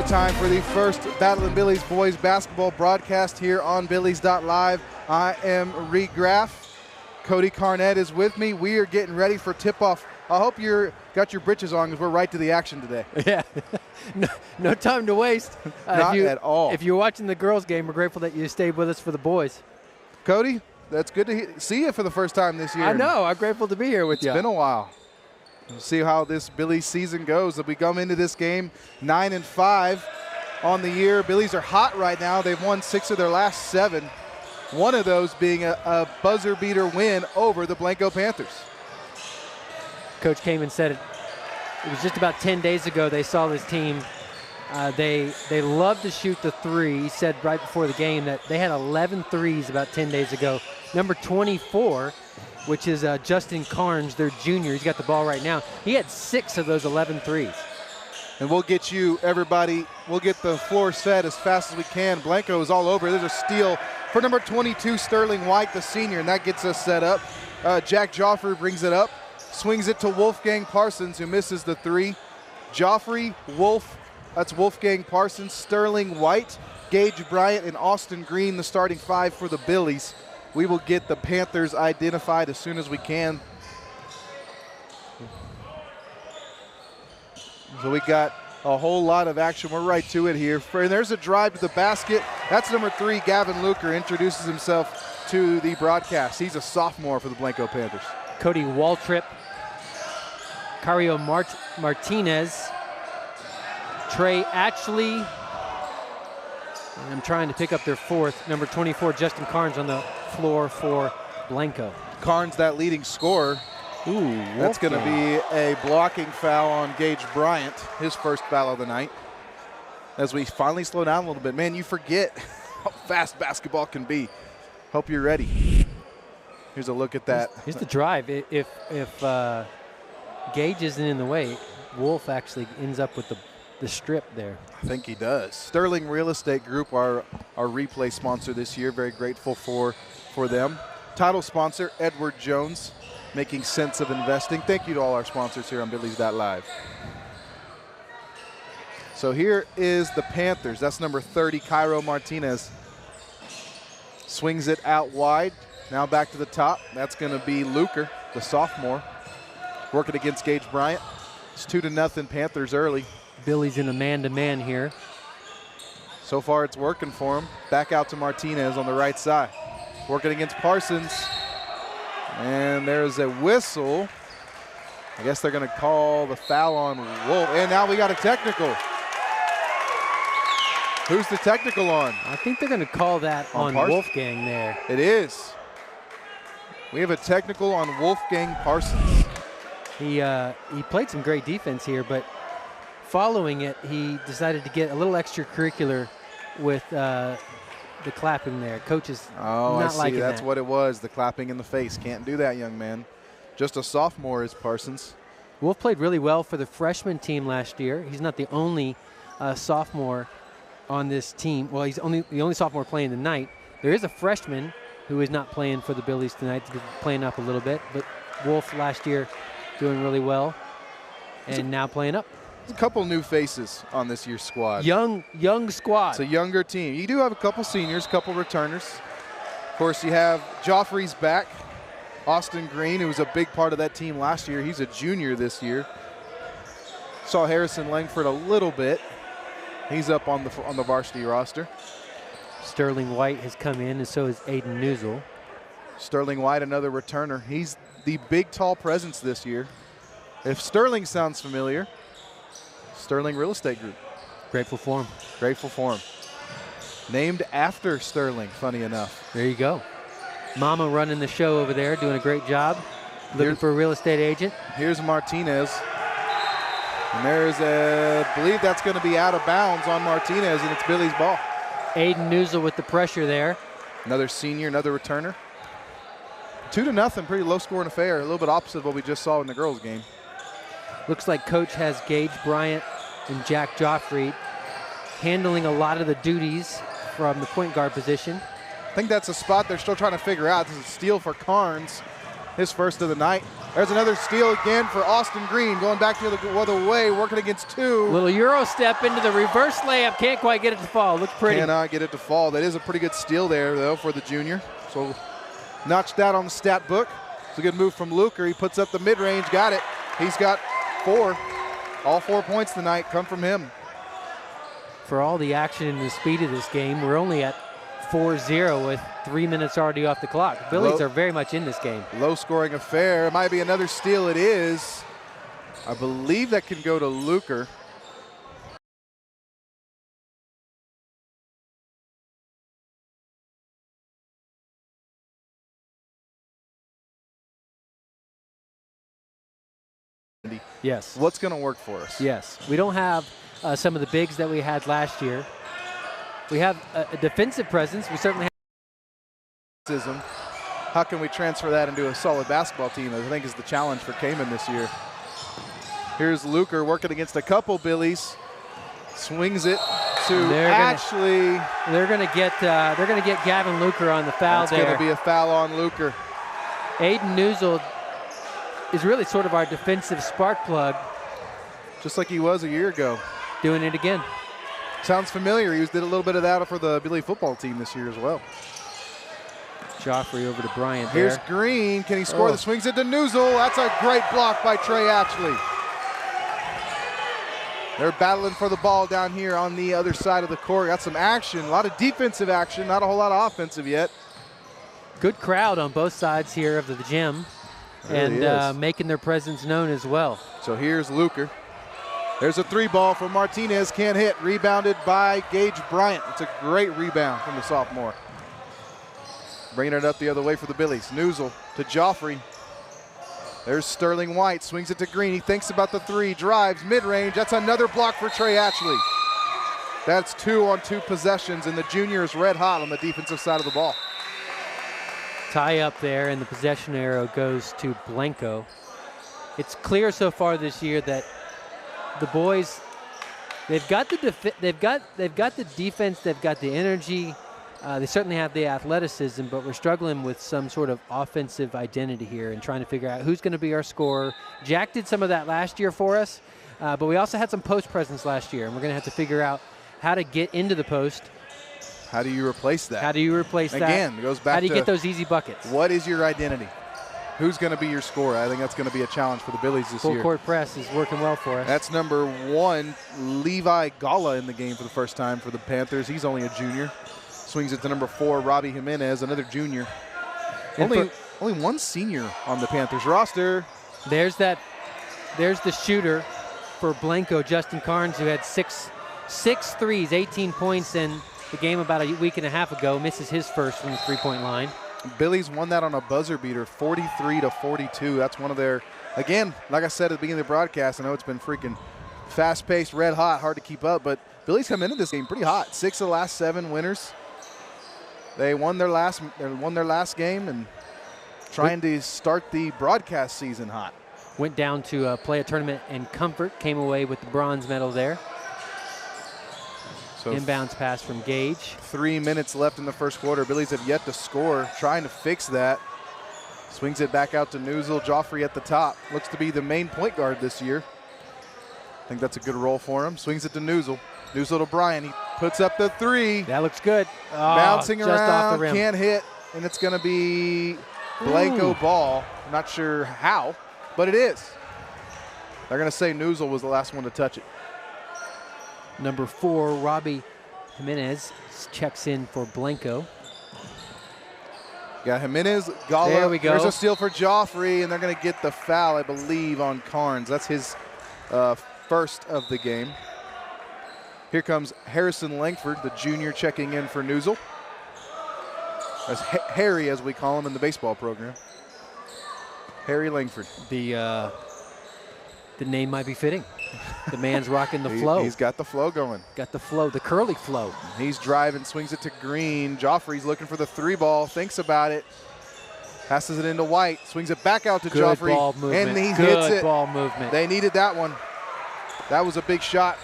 time for the first Battle of Billies boys basketball broadcast here on Billies.Live. I am Reed Graff. Cody Carnett is with me. We are getting ready for tip-off. I hope you got your britches on because we're right to the action today. Yeah, no time to waste. Not at all. If you're watching the girls' game, we're grateful that you stayed with us for the boys. Cody, that's good to see you for the first time this year. I know. I'm grateful to be here with you. It's been a while. We'll see how this Billies season goes. If we come into this game 9-5 on the year, Billies are hot right now. They've won 6 of their last 7. One of those being a buzzer beater win over the Blanco Panthers. Coach came and said it was just about 10 days ago they saw this team. They love to shoot the three. He said right before the game that they had 11 threes about 10 days ago. Number 24, which is Justin Carnes, their junior. He's got the ball right now. He had 6 of those 11 threes. And we'll get you, everybody, we'll get the floor set as fast as we can. Blanco is all over. There's a steal for number 22, Sterling White, the senior, and that gets us set up. Jack Joffrey brings it up, swings it to Wolfgang Parsons, who misses the 3. Joffrey, Wolf, that's Wolfgang Parsons, Sterling White, Gage Bryant, and Austin Green, the starting 5 for the Billies. We will get the Panthers identified as soon as we can. So we got a whole lot of action. We're right to it here. And there's a drive to the basket. That's number 3, Gavin Luker, introduces himself to the broadcast. He's a sophomore for the Blanco Panthers. Cody Waltrip, Cario Martinez, Trey Atchley, and I'm trying to pick up their 4th, number 24, Justin Carnes on the floor for Blanco. Carnes, that leading scorer. Ooh, that's going to be a blocking foul on Gage Bryant, his first foul of the night. As we finally slow down a little bit. Man, you forget how fast basketball can be. Hope you're ready. Here's a look at that. Here's the drive. If Gage isn't in the way, Wolf actually ends up with the strip there. I think he does. Sterling Real Estate Group, our replay sponsor this year. Very grateful for them. Title sponsor, Edward Jones, making sense of investing. Thank you to all our sponsors here on Billies.Live. So here is the Panthers. That's number 30, Cairo Martinez. Swings it out wide. Now back to the top. That's going to be Luker, the sophomore, working against Gage Bryant. It's 2-0 Panthers early. Billy's in a man-to-man here. So far it's working for him. Back out to Martinez on the right side. Working against Parsons. And there's a whistle. I guess they're going to call the foul on Wolf. And now we got a technical. Who's the technical on? I think they're going to call that on Wolfgang there. It is. We have a technical on Wolfgang Parsons. He played some great defense here, but following it, he decided to get a little extracurricular with the clapping there. Coach is not liking that. That's what it was, the clapping in the face. Can't do that, young man. Just a sophomore is Parsons. Wolf played really well for the freshman team last year. He's not the only sophomore on this team. Well, he's the only sophomore playing tonight. There is a freshman who is not playing for the Billies tonight. He's playing up a little bit, but Wolf last year doing really well and now playing up. There's a couple new faces on this year's squad. Young squad. It's a younger team. You do have a couple seniors, a couple returners. Of course, you have Joffrey's back. Austin Green, who was a big part of that team last year. He's a junior this year. Saw Harrison Langford a little bit. He's up on the varsity roster. Sterling White has come in, and so is Aiden Newsel. Sterling White, another returner. He's the big, tall presence this year. If Sterling sounds familiar, Sterling Real Estate Group. Grateful for him. Grateful for him. Named after Sterling, funny enough. There you go. Mama running the show over there, doing a great job. Looking for a real estate agent. Here's Martinez. And there's I believe that's going to be out of bounds on Martinez, and it's Billy's ball. Aiden Newsel with the pressure there. Another senior, another returner. 2-0, pretty low-scoring affair. A little bit opposite of what we just saw in the girls' game. Looks like Coach has Gage Bryant and Jack Joffrey handling a lot of the duties from the point guard position. I think that's a spot they're still trying to figure out. This is a steal for Carnes. his first of the night. There's another steal again for Austin Green, going back the other way, working against two. Little Euro step into the reverse layup. Can't quite get it to fall. Looks pretty. Cannot get it to fall. That is a pretty good steal there, though, for the junior. So notched that on the stat book. It's a good move from Luker. He puts up the mid-range, got it. He's got 4. All 4 points tonight come from him. For all the action and the speed of this game, we're only at 4-0 with 3 minutes already off the clock. Billies are very much in this game. Low-scoring affair. It might be another steal. It is. I believe that can go to Luker. Yes. What's going to work for us? Yes. We don't have some of the bigs that we had last year. We have a defensive presence. We certainly have. How can we transfer that into a solid basketball team? I think is the challenge for Kamen this year. Here's Luker working against a couple Billies. Swings it to Ashley. They're going to get Gavin Luker on the foul there. It's going to be a foul on Luker. Aiden Newsel is really sort of our defensive spark plug. Just like he was a year ago. Doing it again. Sounds familiar. He did a little bit of that for the Billy football team this year as well. Joffrey over to Bryant there. Here's Green. Can he score? The swings it to Newsel. That's a great block by Trey Ashley. They're battling for the ball down here on the other side of the court. Got some action, a lot of defensive action, not a whole lot of offensive yet. Good crowd on both sides here of the gym. Really and making their presence known as well. So here's Luker. There's a 3-ball from Martinez, can't hit. Rebounded by Gage Bryant. It's a great rebound from the sophomore. Bringing it up the other way for the Billies. Newsel to Joffrey. There's Sterling White, swings it to Green. He thinks about the 3, drives, mid-range. That's another block for Trey Ashley. That's 2 on 2 possessions, and the junior is red hot on the defensive side of the ball. Tie up there, and the possession arrow goes to Blanco. It's clear so far this year that the boys, they've got the defense, they've got the energy. They certainly have the athleticism, but we're struggling with some sort of offensive identity here and trying to figure out who's going to be our scorer. Jack did some of that last year for us, but we also had some post presence last year, and we're going to have to figure out how to get into the post. How do you replace that? How do you replace that? Again, it goes back to how do you get those easy buckets? What is your identity? Who's going to be your scorer? I think that's going to be a challenge for the Billies this year. Full court press is working well for us. That's number 1, Levi Gala in the game for the first time for the Panthers. He's only a junior. Swings it to number 4, Robbie Jimenez, another junior. Only one senior on the Panthers roster. There's the shooter for Blanco, Justin Carnes, who had six threes, 18 points in the game about a week and a half ago. Misses his first from the 3-point line. Billy's won that on a buzzer beater, 43-42. That's one of their, again, like I said at the beginning of the broadcast, I know it's been freaking fast-paced, red hot, hard to keep up, but Billy's come into this game pretty hot. 6 of the last 7 winners. They won their last game and trying to start the broadcast season hot. Went down to play a tournament in Comfort, came away with the bronze medal there. So inbounds pass from Gage. 3 minutes left in the first quarter. Billies have yet to score, trying to fix that. Swings it back out to Newsel. Joffrey at the top. Looks to be the main point guard this year. I think that's a good role for him. Swings it to Newsel. Newsel to Bryan. He puts up the 3. That looks good. Bouncing just around, off the rim. Can't hit, and it's going to be Blanco ball. I'm not sure how, but it is. They're going to say Newsel was the last one to touch it. Number 4, Robbie Jimenez checks in for Blanco. Got Jimenez, Gala. There we go. There's a steal for Joffrey, and they're going to get the foul, I believe, on Carnes. That's his first of the game. Here comes Harrison Langford, the junior, checking in for Newsel. That's Harry, as we call him in the baseball program. Harry Langford. The name might be fitting. The man's rocking the flow. He's got the flow going. Got the flow, the curly flow. He's driving, swings it to Green. Joffrey's looking for the 3-ball, thinks about it. Passes it into White, swings it back out to Joffrey. Ball movement. And he hits it. Good ball movement. They needed that one. That was a big shot.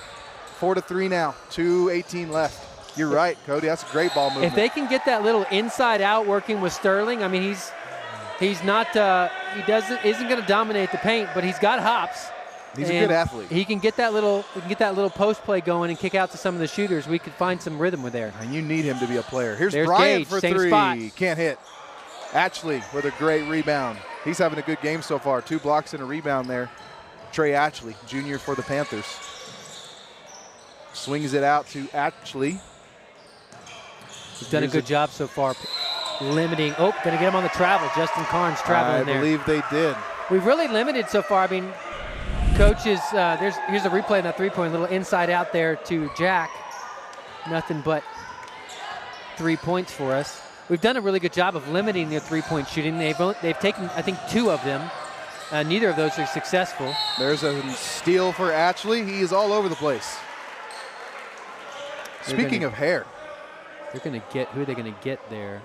4-3 now, 2:18 left. You're right, Cody, that's a great ball movement. If they can get that little inside out working with Sterling, I mean, He's not. He isn't going to dominate the paint, but he's got hops. He's a good athlete. He can get that little. Post play going and kick out to some of the shooters. We could find some rhythm with there. And you need him to be a player. There's Gage, Bryant for same 3. spot. Can't hit. Atchley with a great rebound. He's having a good game so far. 2 blocks and a rebound there. Trey Atchley, junior for the Panthers. Swings it out to Atchley. He's done a good job so far limiting. Oh, going to get him on the travel. Justin Carnes traveling there. I believe they did. We've really limited so far. I mean, coaches, here's a replay of that three-point, little inside out there to Jack. Nothing but 3 points for us. We've done a really good job of limiting their three-point shooting. They've taken, I think, 2 of them. Neither of those are successful. There's a steal for Atchley. He is all over the place. Speaking of hair. They're going to get, who are they going to get there?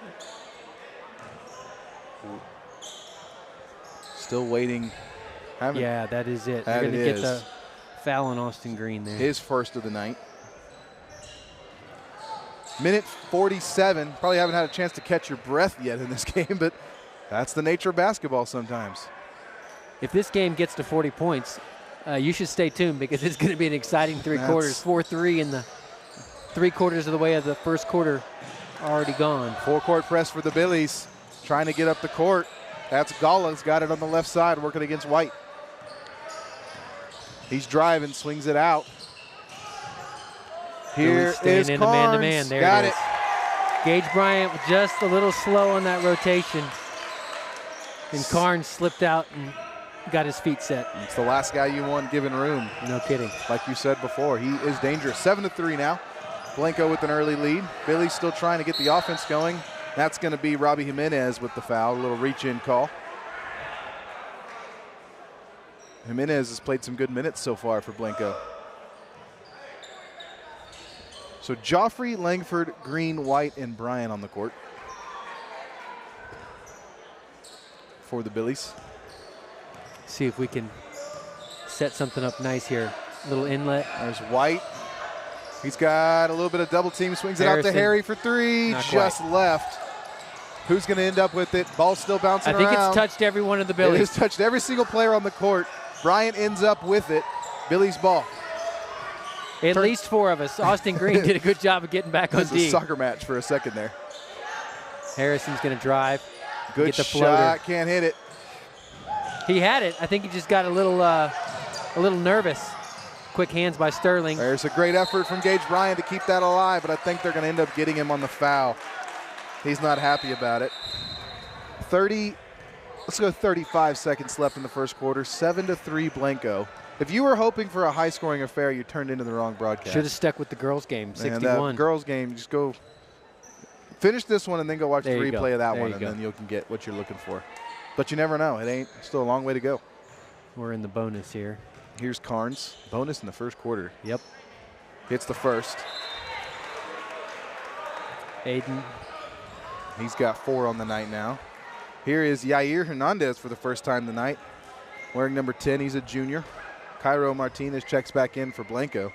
Still waiting. Yeah, that is it. They're going to get the foul on Austin Green there. His first of the night. Minute 47. Probably haven't had a chance to catch your breath yet in this game, but that's the nature of basketball sometimes. If this game gets to 40 points, you should stay tuned because it's going to be an exciting 3 quarters. 4-3 in the 3/4 of the way of the first quarter already gone. 4-court press for the Billies. Trying to get up the court. That's Gala's got it on the left side working against White. He's driving, swings it out. Here is in Carnes. the man-to-man. There Got it is. Gage Bryant just a little slow on that rotation. And Carnes slipped out and got his feet set. It's the last guy you want given room. No kidding. Like you said before, he is dangerous. 7-3 now. Blanco with an early lead. Billy's still trying to get the offense going. That's going to be Robbie Jimenez with the foul. A little reach-in call. Jimenez has played some good minutes so far for Blanco. So Joffrey, Langford, Green, White, and Bryant on the court for the Billies. See if we can set something up nice here. Little inlet. There's White. He's got a little bit of double team. Swings it out to Harry for 3. Not just quite. Left. Who's going to end up with it? Ball's still bouncing around. I think it's touched every one of the Billies. It has touched every single player on the court. Bryant ends up with it. Billy's ball. At least 4 of us. Austin Green did a good job of getting back on It was D. a soccer match for a second there. Harrison's going to drive. Good get the shot. floater. Can't hit it. He had it. I think he just got a little nervous. Quick hands by Sterling. There's a great effort from Gage Bryant to keep that alive, but I think they're going to end up getting him on the foul. He's not happy about it. 35 seconds left in the first quarter. 7-3 Blanco. If you were hoping for a high-scoring affair, you turned into the wrong broadcast. Should have stuck with the girls' game, 61. And that girls' game, just go finish this one and then go watch the replay of that one, and then you can get what you're looking for. But you never know. It ain't still a long way to go. We're in the bonus here. Here's Carnes. Bonus in the first quarter. Yep. Hits the first. Aiden. He's got 4 on the night now. Here is Yair Hernandez for the first time tonight. Wearing number 10, he's a junior. Cairo Martinez checks back in for Blanco.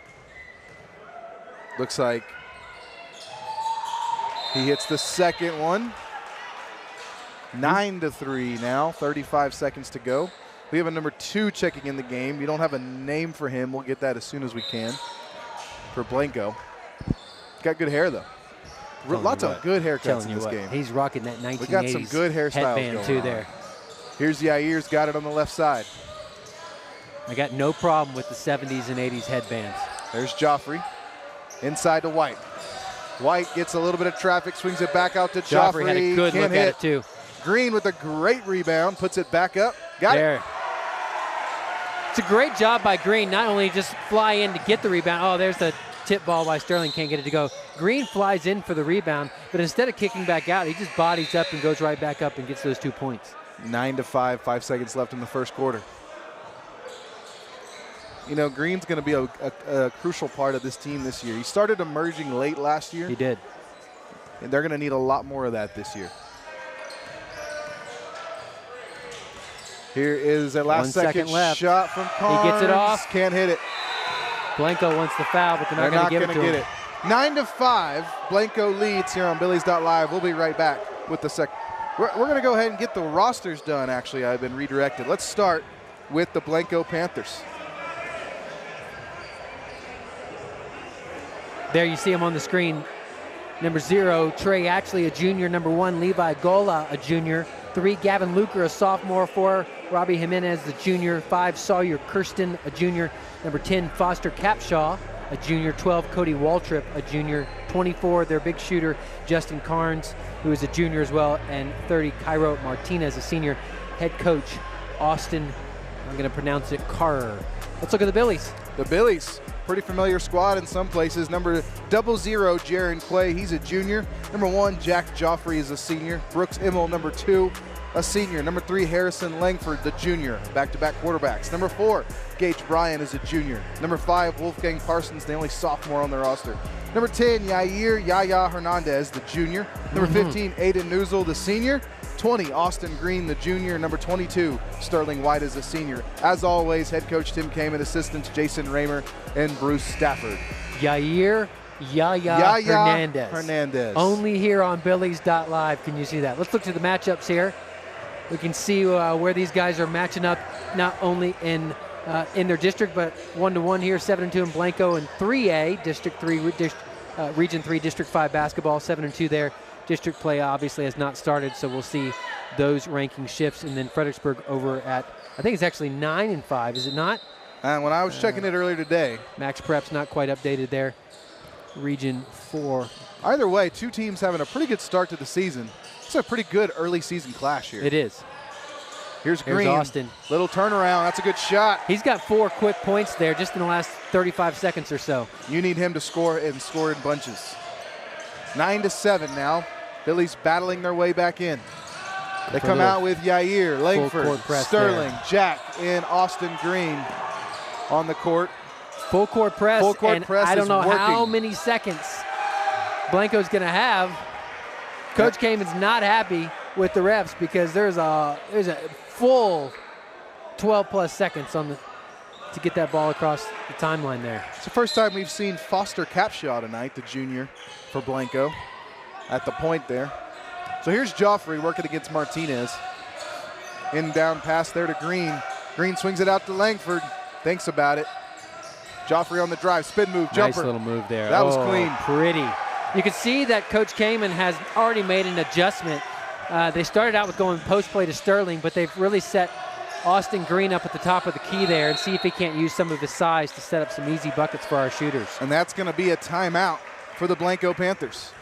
Looks like he hits the second one. 9-3 now, 35 seconds to go. We have a number 2 checking in the game. We don't have a name for him. We'll get that as soon as we can for Blanco. Got good hair, though. Lots of good haircuts in this game. He's rocking that 1980s we got some good hairstyles headband going too on. there. Here's Yair's got it on the left side. I got no problem with the 70s and 80s headbands. There's Joffrey. Inside to White. White gets a little bit of traffic, swings it back out to Joffrey. Had a good Can't look hit. at it too. Green with a great rebound, puts it back up. Got it. It's a great job by Green, not only just fly in to get the rebound. Oh, there's the tip ball by Sterling, can't get it to go. Green flies in for the rebound, but instead of kicking back out, he just bodies up and goes right back up and gets those 2 points. 9-5, 5 seconds left in the first quarter. You know, Green's going to be a crucial part of this team this year. He started emerging late last year. He did. And they're going to need a lot more of that this year. Here is a last 1 second left. Shot from Carnes. He gets it off. Can't hit it. Blanco wants the foul, but they're not going to give it to him. 9-5. Blanco leads here on Billies.Live. We'll be right back with the We're going to go ahead and get the rosters done, actually. I've been redirected. Let's start with the Blanco Panthers. There you see him on the screen. Number 0, Trey Actually, a junior. Number 1, Levi Gola, a junior. 3, Gavin Luker, a sophomore. 4, Robbie Jimenez, the junior. 5, Sawyer Kirsten, a junior. Number 10, Foster Capshaw, a junior. 12, Cody Waltrip, a junior. 24, their big shooter, Justin Carnes, who is a junior as well. And 30, Cairo Martinez, a senior. Head coach, Austin, I'm going to pronounce it, Carr. Let's look at the Billies. The Billies, pretty familiar squad in some places. Number 00, Jaron Clay, he's a junior. Number 1, Jack Joffrey is a senior. Brooks Immel, number 2, a senior. Number 3, Harrison Langford, the junior. Back-to-back quarterbacks. Number 4, Gage Bryan is a junior. Number 5, Wolfgang Parsons, the only sophomore on the roster. Number 10, Yaya Hernandez, the junior. Number 15, Aiden Newsel, the senior. 20, Austin Green, the junior. Number 22, Sterling White is a senior. As always, head coach Tim Kamen, assistants Jason Raymer and Bruce Stafford. Yaya Hernandez. Only here on Billies.Live can you see that. Let's look to the matchups here. We can see where these guys are matching up, not only in their district, but 1-to-1 here, 7-2 in Blanco and 3A, District 3, Region 3, District 5 basketball, 7-2 there. District play obviously has not started, so we'll see those ranking shifts. And then Fredericksburg over at, I think it's actually 9-5, is it not? And when I was checking it earlier today. Max Prep's not quite updated there. Region 4. Either way, 2 teams having a pretty good start to the season. It's a pretty good early season clash here. It is. Here's Green. Austin. Little turnaround. That's a good shot. He's got 4 quick points there just in the last 35 seconds or so. You need him to score and score in bunches. 9-7 now. Billy's battling their way back in. They come out with Yair, Langford, Sterling, there. Jack, and Austin Green on the court. Full court press. Full court and press I don't know working. how many seconds Blanco's going to have. Coach Kamen's not happy with the refs because there's a full 12+ seconds on to get that ball across the timeline there. It's the first time we've seen Foster Capshaw tonight, the junior for Blanco, at the point there. So here's Joffrey working against Martinez. In down pass there to Green. Green swings it out to Langford. Thinks about it. Joffrey on the drive, spin move, jumper. Nice little move there. That was clean. Pretty. You can see that Coach Kamen has already made an adjustment. They started out with going post play to Sterling, but they've really set Austin Green up at the top of the key there and see if he can't use some of his size to set up some easy buckets for our shooters. And that's going to be a timeout for the Blanco Panthers.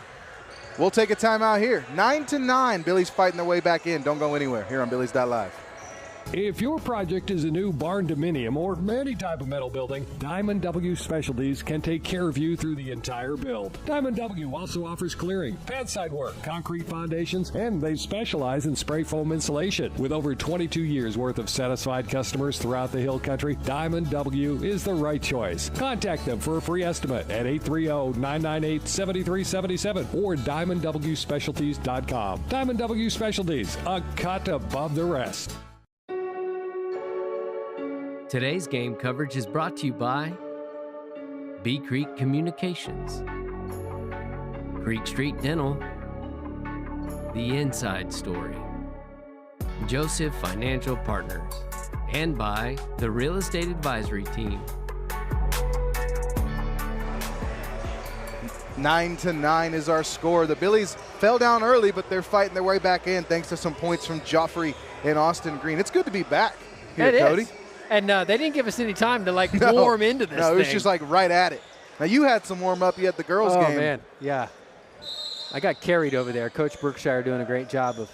We'll take a timeout here. 9-9. Billy's fighting their way back in. Don't go anywhere here on Billies.Live. If your project is a new barn dominium or any type of metal building, Diamond W Specialties can take care of you through the entire build. Diamond W also offers clearing, pad side work, concrete foundations, and they specialize in spray foam insulation. With over 22 years worth of satisfied customers throughout the Hill Country, Diamond W is the right choice. Contact them for a free estimate at 830-998-7377 or DiamondWSpecialties.com. Diamond W Specialties, a cut above the rest. Today's game coverage is brought to you by Bee Creek Communications, Creek Street Dental, The Inside Story, Joseph Financial Partners, and by the Real Estate Advisory Team. 9-9 is our score. The Billies fell down early, but they're fighting their way back in thanks to some points from Joffrey and Austin Green. It's good to be back here, Cody. And they didn't give us any time to warm into this No, it was thing. just right at it. Now you had some warm up. You had the girls game. Oh man, yeah. I got carried over there. Coach Brookshire doing a great job of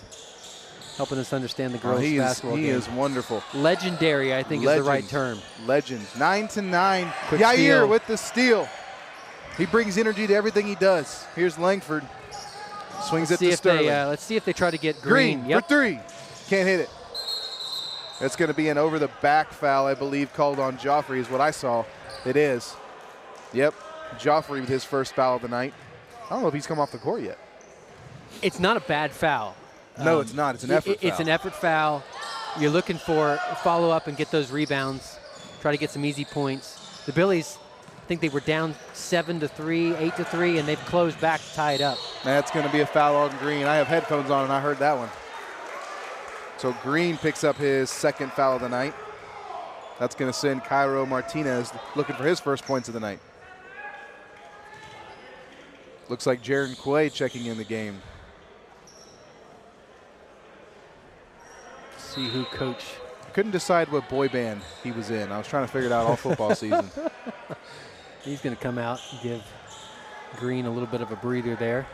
helping us understand the girls basketball game. He is wonderful. Legendary, I think, is the right term. Legend. 9-9. Quick Yair steal. with the steal. He brings energy to everything he does. Here's Langford. Swings it to Sterling. Let's see if they try to get Green. For 3. Can't hit it. It's going to be an over-the-back foul, I believe, called on Joffrey is what I saw. It is. Yep, Joffrey with his first foul of the night. I don't know if he's come off the court yet. It's not a bad foul. No, it's not. It's an effort foul. It's an effort foul. You're looking for follow-up and get those rebounds, try to get some easy points. The Billies, I think they were down 7-3, 8-3, and they've closed back to tie it up. That's going to be a foul on Green. I have headphones on, and I heard that one. So Green picks up his second foul of the night. That's going to send Cairo Martinez looking for his first points of the night. Looks like Jaron Quay checking in the game. See who coach. Couldn't decide what boy band he was in. I was trying to figure it out all football season. He's going to come out and give Green a little bit of a breather there.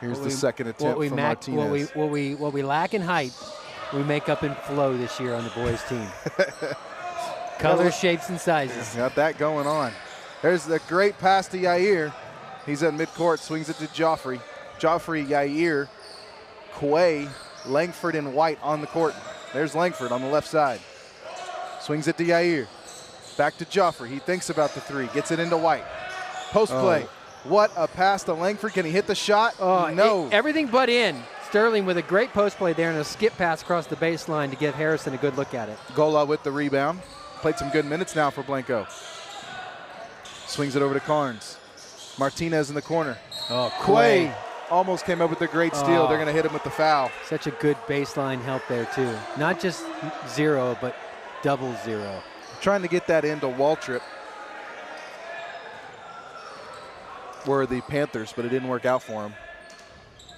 Here's the second attempt from Martinez. What we lack in height, we make up in flow this year on the boys' team. Colors, shapes, and sizes. Got that going on. There's the great pass to Yair. He's at midcourt, swings it to Joffrey. Joffrey, Yair, Quay, Langford, and White on the court. There's Langford on the left side. Swings it to Yair. Back to Joffrey. He thinks about the three. Gets it into White. Post play. What a pass to Langford. Can he hit the shot? No. Everything but in. Sterling with a great post play there and a skip pass across the baseline to give Harrison a good look at it. Gola with the rebound. Played some good minutes now for Blanco. Swings it over to Carnes. Martinez in the corner. Quay almost came up with a great steal. They're going to hit him with the foul. Such a good baseline help there, too. Not just 0, but double 0. Trying to get that into Waltrip. Were the Panthers, but it didn't work out for him.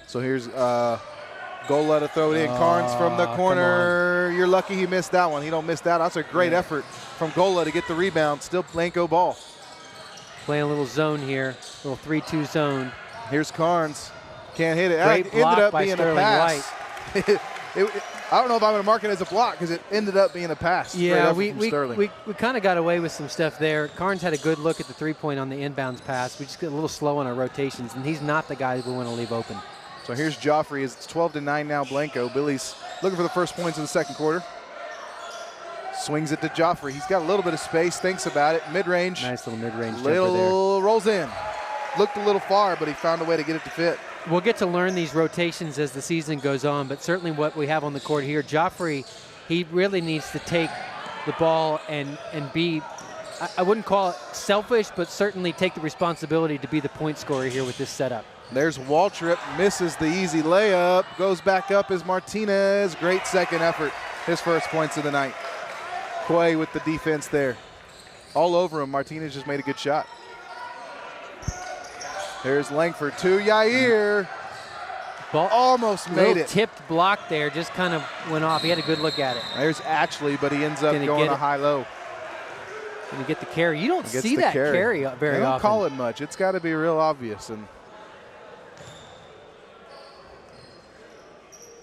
So here's Gola to throw it in. Carnes from the corner. You're lucky he missed that one. He don't miss that. That's a great effort from Gola to get the rebound. Still Blanco ball. Playing a little zone here, little 3-2 zone. Here's Carnes. Can't hit it. Great It ended up by being Sterling a pass. White. I don't know if I'm going to mark it as a block because it ended up being a pass. Yeah, we kind of got away with some stuff there. Carnes had a good look at the three-point on the inbounds pass. We just get a little slow on our rotations, and he's not the guy we want to leave open. So here's Joffrey. It's 12-9 now, Blanco. Billy's looking for the first points in the second quarter. Swings it to Joffrey. He's got a little bit of space, thinks about it. Mid-range. Nice little mid-range jumper there. Rolls in. Looked a little far, but he found a way to get it to fit. We'll get to learn these rotations as the season goes on, but certainly what we have on the court here, Joffrey, he really needs to take the ball and be, I wouldn't call it selfish, but certainly take the responsibility to be the point scorer here with this setup. There's Waltrip, misses the easy layup, goes back up as Martinez. Great second effort, his first points of the night. Quay with the defense there. All over him, Martinez just made a good shot. There's Langford to Yair. Ball almost made it. Tipped block there, just kind of went off. He had a good look at it. There's Ashley, but he ends up going a high-low. Can you get the carry? You don't see that carry very often. They don't call it much. It's got to be real obvious. And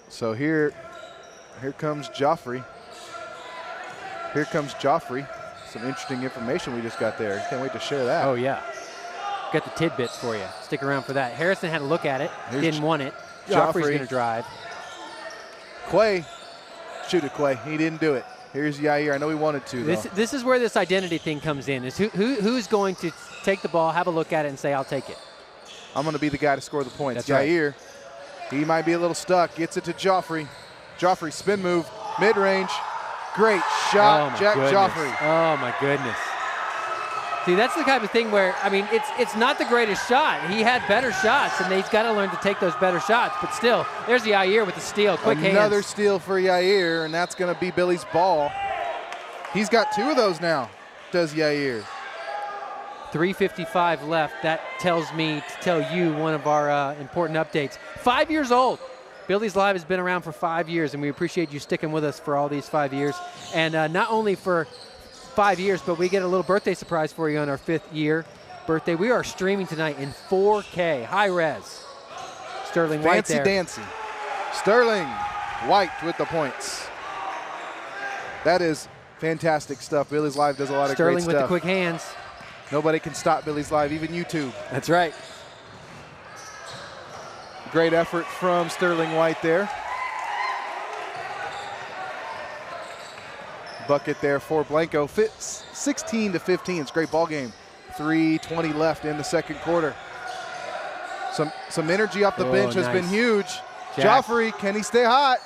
so here comes Joffrey. Here comes Joffrey. Some interesting information we just got there. Can't wait to share that. Oh, yeah. Got the tidbits for you. Stick around for that. Harrison had a look at it. Didn't want it. Joffrey's going to drive. Quay. Shoot it, Quay. He didn't do it. Here's Yair. I know he wanted to, though. This is where this identity thing comes in. Is who's going to take the ball, have a look at it, and say, I'll take it. I'm going to be the guy to score the points. That's Yair. Right. He might be a little stuck. Gets it to Joffrey. Joffrey spin move. Mid-range. Great shot, Jack Joffrey. Oh, my goodness. See, that's the type of thing where, I mean, it's not the greatest shot. He had better shots, and he's got to learn to take those better shots. But still, there's Yair with the steal. Quick hands. Another steal for Yair, and that's going to be Billy's ball. He's got 2 of those now, does Yair. 3:55 left. That tells me to tell you one of our important updates. 5 years old. Billies.Live has been around for 5 years, and we appreciate you sticking with us for all these 5 years. And not only for 5 years, but we get a little birthday surprise for you on our 5th year birthday. We are streaming tonight in 4K, high res. Sterling White there. Fancy dancy. Sterling White with the points. That is fantastic stuff. Billies.Live does a lot of great stuff. Sterling with the quick hands. Nobody can stop Billies.Live, even YouTube. That's right. Great effort from Sterling White there. Bucket there for Blanco. 16-15. It's a great ball game. 3:20 left in the second quarter. Some energy off the bench has been huge. Joffrey, can he stay hot?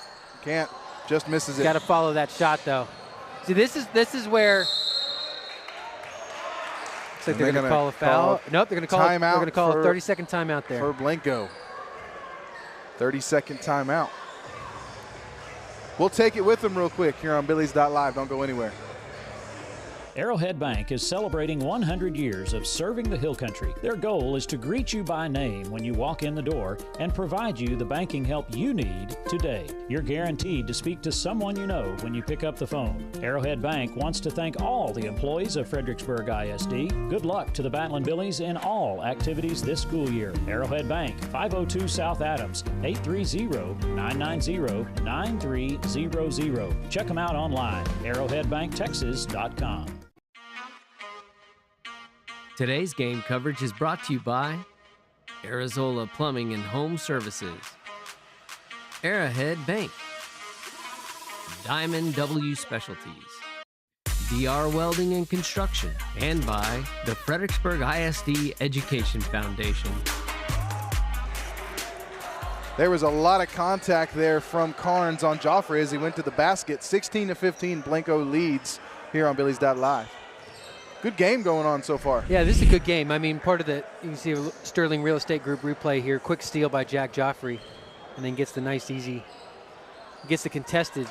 Can't. Just misses it. Got to follow that shot though. See, this is where. Looks like they're going to call a foul. Nope, they're going to call. They're going to call a 30-second timeout there for Blanco. 30-second timeout. We'll take it with them real quick here on Billies.Live. Don't go anywhere. Arrowhead Bank is celebrating 100 years of serving the Hill Country. Their goal is to greet you by name when you walk in the door and provide you the banking help you need today. You're guaranteed to speak to someone you know when you pick up the phone. Arrowhead Bank wants to thank all the employees of Fredericksburg ISD. Good luck to the Battling Billies in all activities this school year. Arrowhead Bank, 502 South Adams, 830-990-9300. Check them out online, arrowheadbanktexas.com. Today's game coverage is brought to you by Arizola Plumbing and Home Services, Arrowhead Bank, Diamond W Specialties, DR Welding and Construction, and by the Fredericksburg ISD Education Foundation. There was a lot of contact there from Carnes on Joffrey as he went to the basket. 16-15, Blanco leads here on Billies.Live. Good game going on so far. Yeah, this is a good game. I mean, part of the, you can see a Sterling Real Estate Group replay here. Quick steal by Jack Joffrey, and then gets the nice, easy, gets the contested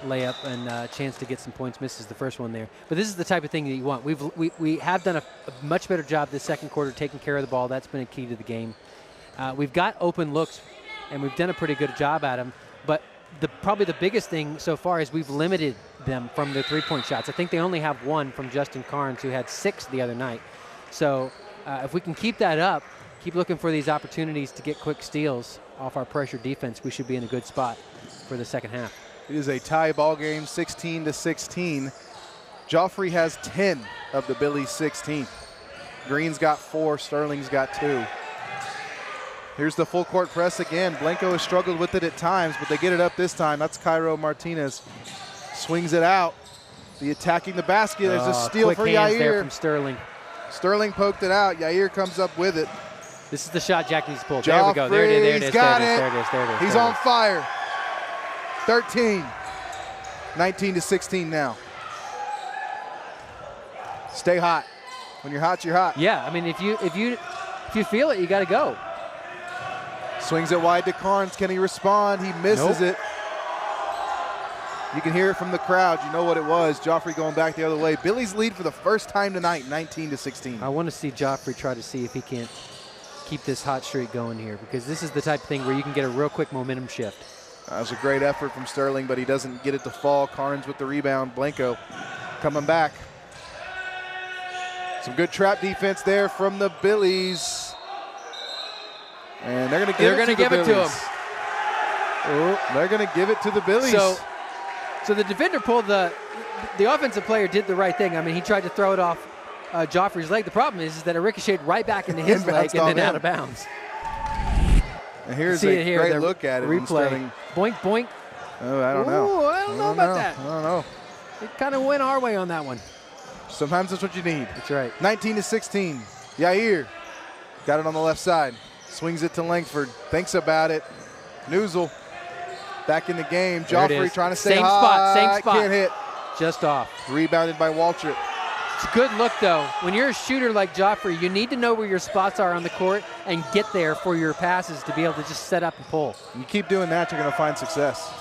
layup and a chance to get some points. Misses the first one there. But this is the type of thing that you want. We have done a much better job this second quarter taking care of the ball. That's been a key to the game. We've got open looks, and we've done a pretty good job at them. But probably the biggest thing so far is we've limited them from their three-point shots. I think they only have one from Justin Carnes, who had 6 the other night. So if we can keep that up, keep looking for these opportunities to get quick steals off our pressure defense, we should be in a good spot for the second half. It is a tie ball game, 16-16. Joffrey has 10 of the Billies' 16. Green's got 4, Sterling's got 2. Here's the full court press again. Blanco has struggled with it at times, but they get it up this time. That's Cairo Martinez. Swings it out. The attacking the basket. There's a steal for Yair. There from Sterling. Sterling poked it out. Yair comes up with it. This is the shot Jack needs to pull. Joffrey, there we go. There it is. There it is. Got there it. There it is. There it is. He's on fire. 13. 19-16 now. Stay hot. When you're hot, you're hot. Yeah, I mean, if you feel it, you got to go. Swings it wide to Carnes. Can he respond? He misses it. You can hear it from the crowd. You know what it was. Joffrey going back the other way. Billy's lead for the first time tonight, 19-16. I want to see Joffrey try to see if he can't keep this hot streak going here, because this is the type of thing where you can get a real quick momentum shift. That was a great effort from Sterling, but he doesn't get it to fall. Carnes with the rebound. Blanco coming back. Some good trap defense there from the Billies. And they're going to give it to him. They're going to give it to the Billies. So the defender pulled the offensive player did the right thing. I mean, he tried to throw it off Joffrey's leg. The problem is that it ricocheted right back into his leg and then out of bounds. And here's a great look at it. Replay. Boink, boink. Oh, I don't know. Ooh, I don't know about that. I don't know. It kind of went our way on that one. Sometimes that's what you need. That's right. 19-16. Yair got it on the left side. Swings it to Langford. Thinks about it. Newsel back in the game. Joffrey trying to stay high. Same spot. Can't hit. Just off. Rebounded by Waltrip. It's a good look, though. When you're a shooter like Joffrey, you need to know where your spots are on the court and get there for your passes to be able to just set up and pull. You keep doing that, you're going to find success.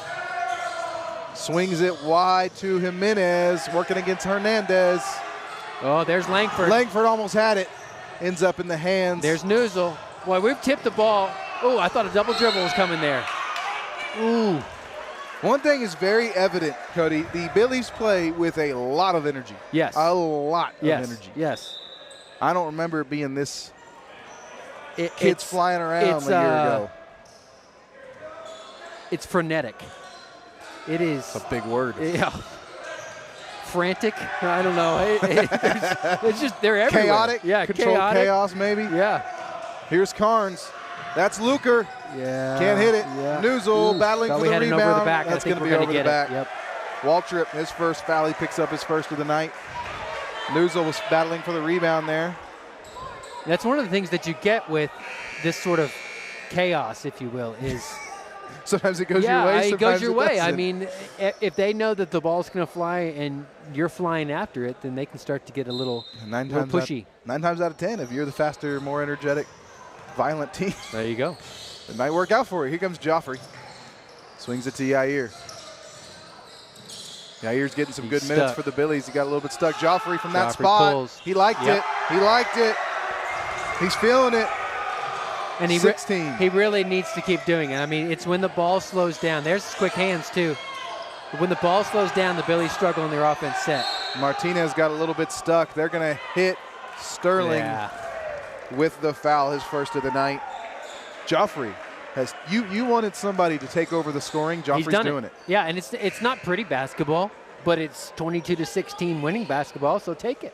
Swings it wide to Jimenez, working against Hernandez. Oh, there's Langford. Langford almost had it. Ends up in the hands. There's Newsel. Boy, we've tipped the ball. Oh, I thought a double dribble was coming there. Ooh. One thing is very evident, Cody. The Billies play with a lot of energy. Yes. A lot of energy. Yes. I don't remember it being this kids flying around a year ago. It's frenetic. It is. That's a big word. Yeah. Frantic. I don't know. It's just, they're everywhere. Chaotic. Yeah, controlled chaos maybe. Yeah. Here's Carnes. That's Luker. Yeah. Can't hit it. Yeah. Newsel battling for the rebound. Over the back. That's going to be over the back. Yep. Waltrip, his first foul. He picks up his first of the night. Newsel was battling for the rebound there. That's one of the things that you get with this sort of chaos, if you will, is sometimes it goes your way. Yeah, it goes your way. Doesn't. I mean, if they know that the ball's going to fly and you're flying after it, then they can start to get a little pushy. 9 times out of 10, if you're the faster, more energetic, violent team. There you go. It might work out for you. Here comes Joffrey. Swings it to Yair. Yair's getting some good minutes for the Billies. He got a little bit stuck. Joffrey from that spot. Pulls. He liked it. He liked it. He's feeling it. And he 16. He really needs to keep doing it. I mean, it's when the ball slows down. There's his quick hands, too. But when the ball slows down, the Billies struggle in their offense set. Martinez got a little bit stuck. They're going to hit Sterling with the foul, his first of the night. Joffrey has you wanted somebody to take over the scoring. Joffrey's doing it. Yeah, and it's not pretty basketball, but it's 22-16 winning basketball, so take it.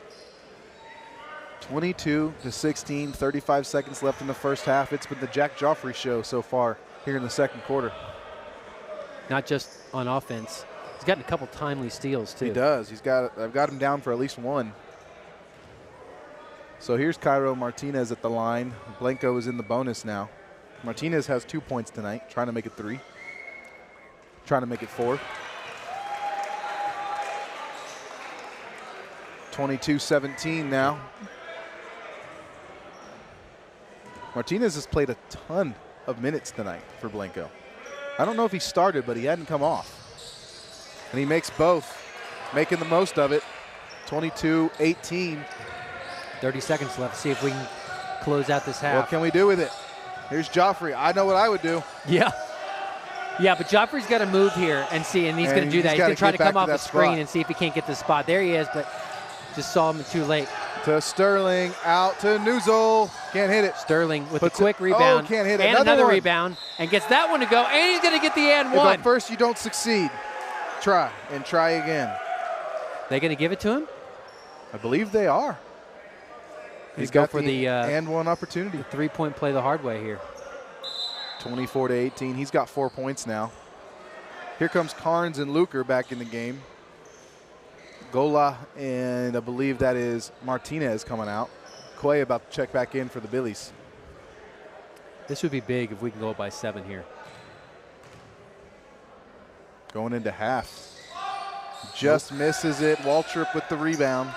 22-16, 35 seconds left in the first half. It's been the Jack Joffrey show so far here in the second quarter. Not just on offense. He's gotten a couple timely steals, too. He does. I've got him down for at least one. So here's Cairo Martinez at the line. Blanco is in the bonus now. Martinez has 2 points tonight, trying to make it 3. Trying to make it 4. 22-17 now. Martinez has played a ton of minutes tonight for Blanco. I don't know if he started, but he hadn't come off. And he makes both, making the most of it. 22-18. 30 seconds left. See if we can close out this half. What can we do with it? Here's Joffrey. I know what I would do. Yeah. Yeah, but Joffrey's got to move here and see, and he's going to do that. He's going to try to come off the screen and see if he can't get the spot. There he is, but just saw him too late. To Sterling, out to Nuzul. Can't hit it. Sterling with a quick rebound. Oh, can't hit it. And another rebound, and gets that one to go, and he's going to get the and one. If at first you don't succeed, try and try again. They going to give it to him? I believe they are. He's got for the and one opportunity. The three-point play the hard way here. 24-18. He's got 4 points now. Here comes Carnes and Luker back in the game. Gola and I believe that is Martinez coming out. Quay about to check back in for the Billies. This would be big if we can go by 7 here. Going into half. Just misses it. Waltrip with the rebound.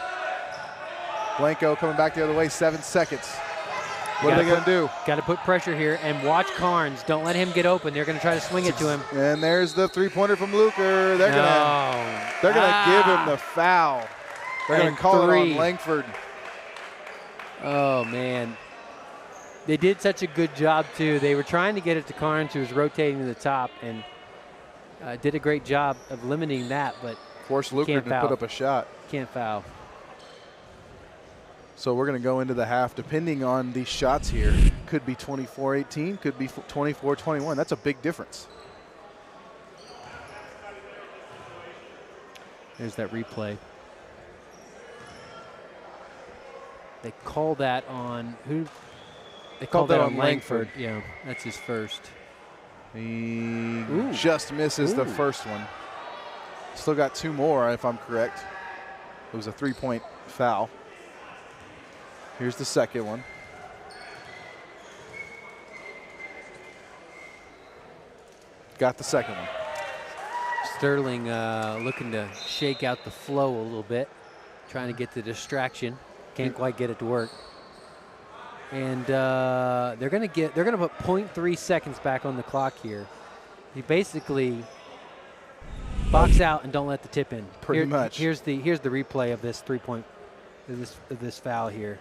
Blanco coming back the other way, 7 seconds. What are they going to do? Got to put pressure here and watch Carnes. Don't let him get open. They're going to try to swing it to him. And there's the three-pointer from Luker. They're going to give him the foul. They're going to call it on Langford. Oh, man. They did such a good job, too. They were trying to get it to Carnes, who was rotating to the top, and did a great job of limiting that, but forced Luker to put up a shot. Can't foul. So we're going to go into the half, depending on these shots here. Could be 24-18, could be 24-21. That's a big difference. There's that replay. They call that on who? They called that on Langford. Yeah, that's his first. He just misses the first one. Still got 2 more, if I'm correct. It was a 3-point foul. Here's the second one. Got the second one. Sterling looking to shake out the flow a little bit, trying to get the distraction. Can't quite get it to work. And they're going to put 0.3 seconds back on the clock here. He basically box out and don't let the tip in. Pretty much. Here's the replay of this 3-point of this foul here.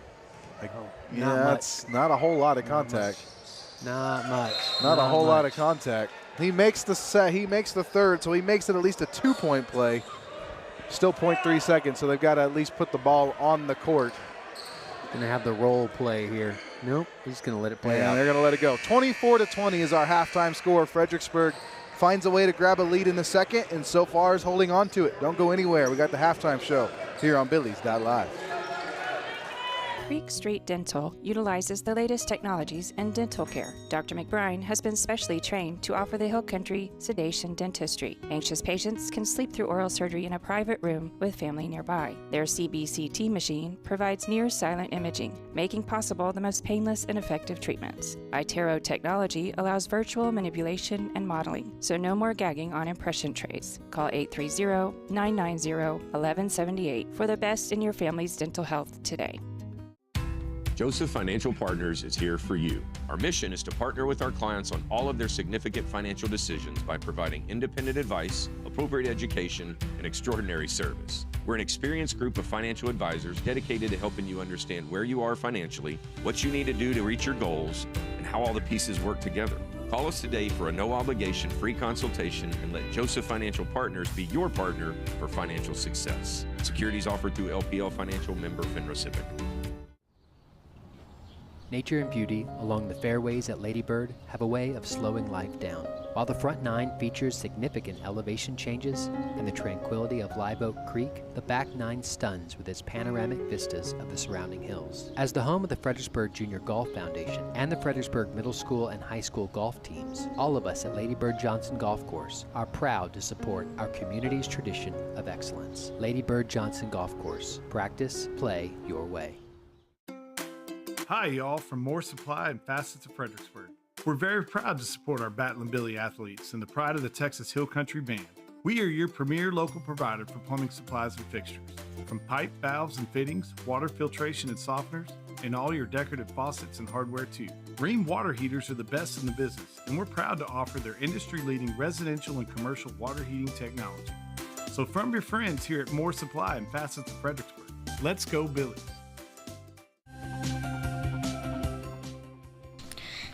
That's not a whole lot of contact. Not much. Not a whole lot of contact. He makes the third, so he makes it at least a 2-point play. Still 0.3 seconds, so they've got to at least put the ball on the court. Going to have the role play here. Nope, he's going to let it play out. They're going to let it go. 24-20 is our halftime score. Fredericksburg finds a way to grab a lead in the second, and so far is holding on to it. Don't go anywhere. We got the halftime show here on Billies.Live. Creek Street Dental utilizes the latest technologies in dental care. Dr. McBride has been specially trained to offer the Hill Country sedation dentistry. Anxious patients can sleep through oral surgery in a private room with family nearby. Their CBCT machine provides near-silent imaging, making possible the most painless and effective treatments. iTero technology allows virtual manipulation and modeling, so no more gagging on impression trays. Call 830-990-1178 for the best in your family's dental health today. Joseph Financial Partners is here for you. Our mission is to partner with our clients on all of their significant financial decisions by providing independent advice, appropriate education, and extraordinary service. We're an experienced group of financial advisors dedicated to helping you understand where you are financially, what you need to do to reach your goals, and how all the pieces work together. Call us today for a no-obligation free consultation and let Joseph Financial Partners be your partner for financial success. Securities offered through LPL Financial, member FINRA SIPC. Nature and beauty along the fairways at Lady Bird have a way of slowing life down. While the front nine features significant elevation changes and the tranquility of Live Oak Creek, the back nine stuns with its panoramic vistas of the surrounding hills. As the home of the Fredericksburg Junior Golf Foundation and the Fredericksburg Middle School and High School golf teams, all of us at Lady Bird Johnson Golf Course are proud to support our community's tradition of excellence. Lady Bird Johnson Golf Course. Practice, play your way. Hi, y'all, from More Supply and Facets of Fredericksburg. We're very proud to support our Battlin' Billy athletes and the pride of the Texas Hill Country Band. We are your premier local provider for plumbing supplies and fixtures. From pipe, valves, and fittings, water filtration and softeners, and all your decorative faucets and hardware too. Rheem water heaters are the best in the business, and we're proud to offer their industry-leading residential and commercial water heating technology. So from your friends here at More Supply and Facets of Fredericksburg, let's go Billies.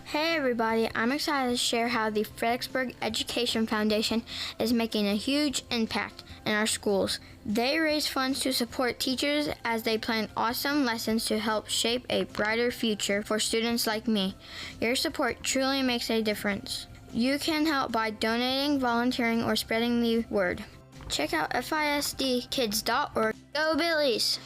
Hey everybody, I'm excited to share how the Fredericksburg Education Foundation is making a huge impact in our schools. They raise funds to support teachers as they plan awesome lessons to help shape a brighter future for students like me. Your support truly makes a difference. You can help by donating, volunteering, or spreading the word. Check out FISDkids.org. Go Billies!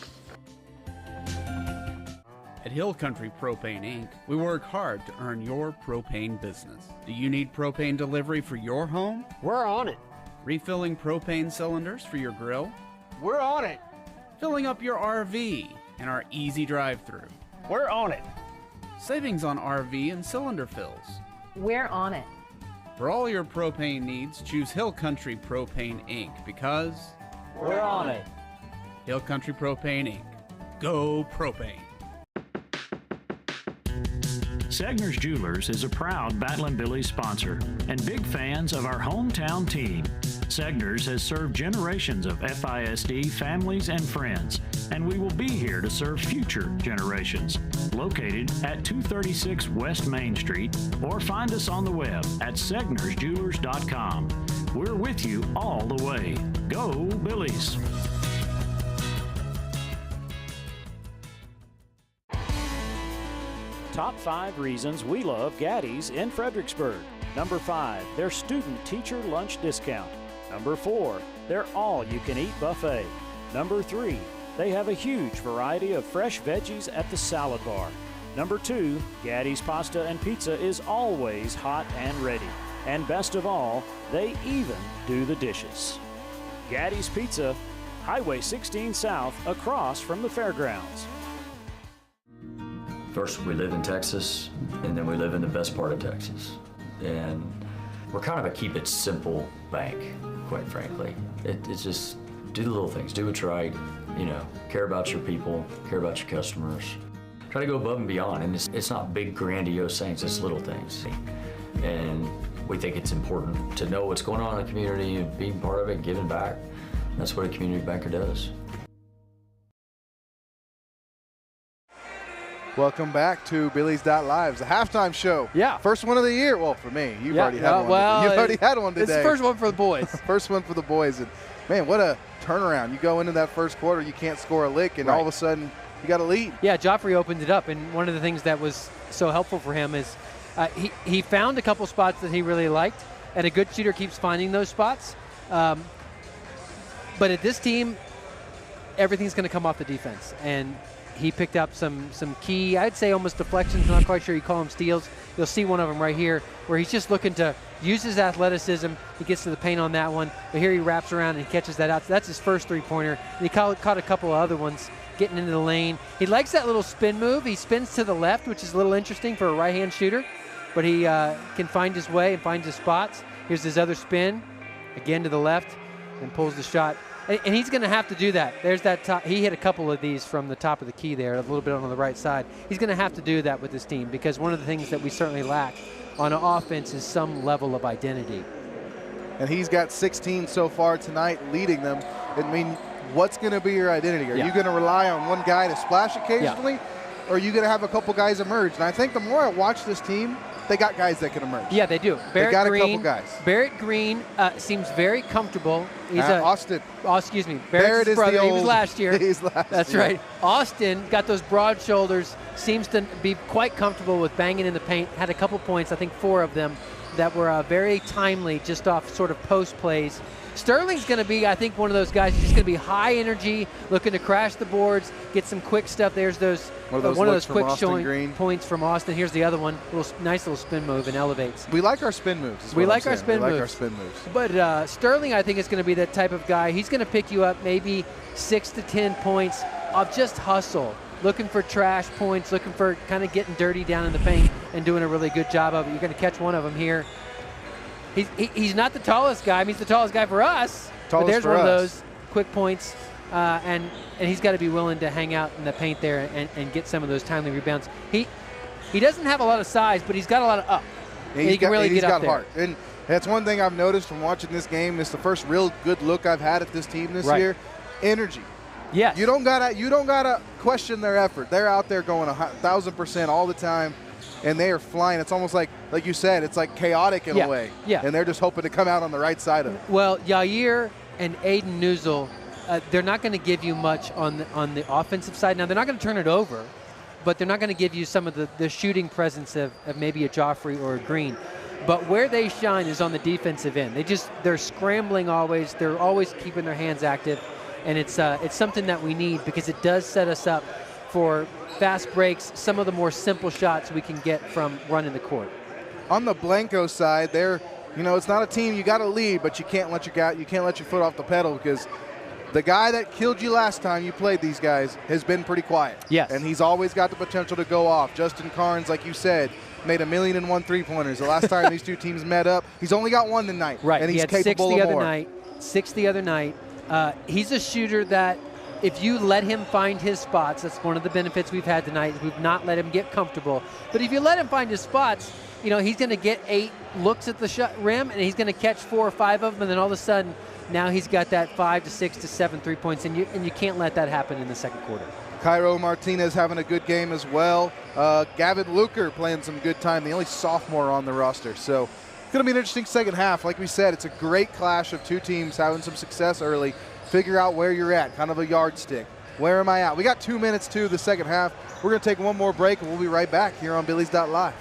At Hill Country Propane Inc., we work hard to earn your propane business. Do you need propane delivery for your home? We're on it. Refilling propane cylinders for your grill? We're on it. Filling up your RV and our easy drive-through? We're on it. Savings on RV and cylinder fills? We're on it. For all your propane needs, choose Hill Country Propane Inc. because we're on it. Hill Country Propane Inc. Go propane. Segner's Jewelers is a proud Battlin' Billy sponsor and big fans of our hometown team. Segner's has served generations of FISD families and friends, and we will be here to serve future generations. Located at 236 West Main Street, or find us on the web at segnersjewelers.com. We're with you all the way. Go Billies! Top 5 reasons we love Gaddy's in Fredericksburg. Number 5, their student-teacher lunch discount. Number 4, their all-you-can-eat buffet. Number 3, they have a huge variety of fresh veggies at the salad bar. Number 2, Gaddy's pasta and pizza is always hot and ready. And best of all, they even do the dishes. Gaddy's Pizza, Highway 16 South, across from the fairgrounds. First, we live in Texas, and then we live in the best part of Texas. And we're kind of a keep it simple bank, quite frankly. It's just do the little things, do what's right, care about your people, care about your customers. Try to go above and beyond, and it's not big grandiose things, it's little things. And we think it's important to know what's going on in the community and being part of it and giving back. That's what a community banker does. Welcome back to Billies.Live, the halftime show. Yeah. First one of the year. Well, for me. You've already had one. Well, You've already had one today. It's the first one for the boys. First one for the boys. And, man, what a turnaround. You go into that first quarter, you can't score a lick, and all of a sudden you got a lead. Yeah, Joffrey opened it up, and one of the things that was so helpful for him is he found a couple spots that he really liked, and a good shooter keeps finding those spots. But at this team, everything's going to come off the defense. And he picked up some key, I'd say almost deflections. I'm not quite sure you call them steals. You'll see one of them right here where he's just looking to use his athleticism. He gets to the paint on that one. But here he wraps around and catches that out. So that's his first three-pointer. And he caught a couple of other ones getting into the lane. He likes that little spin move. He spins to the left, which is a little interesting for a right-hand shooter. But he can find his way and find his spots. Here's his other spin, again to the left, and pulls the shot And he's going to have to do that. There's that top. He hit a couple of these from the top of the key there, a little bit on the right side. He's going to have to do that with this team because one of the things that we certainly lack on offense is some level of identity. And he's got 16 so far tonight, leading them. I mean, what's going to be your identity? Are you going to rely on one guy to splash occasionally, or are you going to have a couple guys emerge? And I think the more I watch this team, they got guys that can emerge. Yeah, they do. They got a couple guys. Barrett Green seems very comfortable. He's Austin. Oh, excuse me. Barrett is brother. the old. He was last year. He's last That's year. right. Austin got those broad shoulders. Seems to be quite comfortable with banging in the paint. Had a couple points, I think 4 of them, that were very timely, just off sort of post plays. Sterling's going to be, I think, one of those guys who's just going to be high energy, looking to crash the boards, get some quick stuff. There's those one of those quick showing points from Austin. Here's the other one, nice little spin move and elevates. We like our spin moves. We like our spin moves. But Sterling, I think, is going to be that type of guy. He's going to pick you up maybe 6 to 10 points of just hustle, looking for trash points, looking for kind of getting dirty down in the paint and doing a really good job of it. You're going to catch one of them here. He's not the tallest guy. I mean, he's the tallest guy for us. But there's one of those quick points, and he's got to be willing to hang out in the paint there and get some of those timely rebounds. He doesn't have a lot of size, but he's got a lot of up. Yeah, he's got heart. And that's one thing I've noticed from watching this game. It's the first real good look I've had at this team this year. Energy. Yes. You don't gotta question their effort. They're out there going 1,000% all the time. And they are flying. It's almost like you said, it's like chaotic in a way. Yeah. And they're just hoping to come out on the right side of it. Well, Yair and Aiden Newsel, they're not going to give you much on the offensive side. Now, they're not going to turn it over, but they're not going to give you some of the shooting presence of maybe a Joffrey or a Green. But where they shine is on the defensive end. They're scrambling always. They're always keeping their hands active. And it's something that we need because it does set us up for fast breaks, some of the more simple shots we can get from running the court. On the Blanco side, it's not a team you got to lead, but you can't let your foot off the pedal because the guy that killed you last time you played these guys has been pretty quiet. Yes. And he's always got the potential to go off. Justin Carnes, like you said, made 1,000,001 3-pointers. The last time these two teams met up, he's only got one tonight. Right. And he's he had capable 6 of more. 6 the other night. He's a shooter that if you let him find his spots, that's one of the benefits we've had tonight. We've not let him get comfortable. But if you let him find his spots, he's going to get 8 looks at the rim, and he's going to catch 4 or 5 of them, and then all of a sudden, now he's got that 5 to 6 to 7 3-points, and you can't let that happen in the second quarter. Cairo Martinez having a good game as well. Gavin Luker playing some good time, the only sophomore on the roster. So it's going to be an interesting second half. Like we said, it's a great clash of two teams having some success early. Figure out where you're at, kind of a yardstick. Where am I at? We got 2 minutes to the second half. We're going to take one more break, and we'll be right back here on Billies.Live.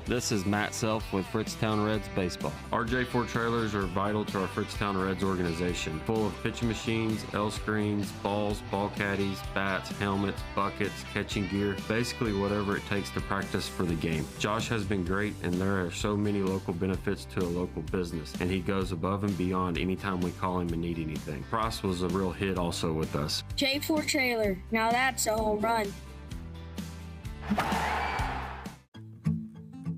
This is Matt Self with Fritztown Reds Baseball. Our J4 trailers are vital to our Fritztown Reds organization, full of pitching machines, L screens, balls, ball caddies, bats, helmets, buckets, catching gear, basically whatever it takes to practice for the game. Josh has been great, and there are so many local benefits to a local business, and he goes above and beyond anytime we call him and need anything. Price was a real hit also with us. J4 trailer, now that's a home run.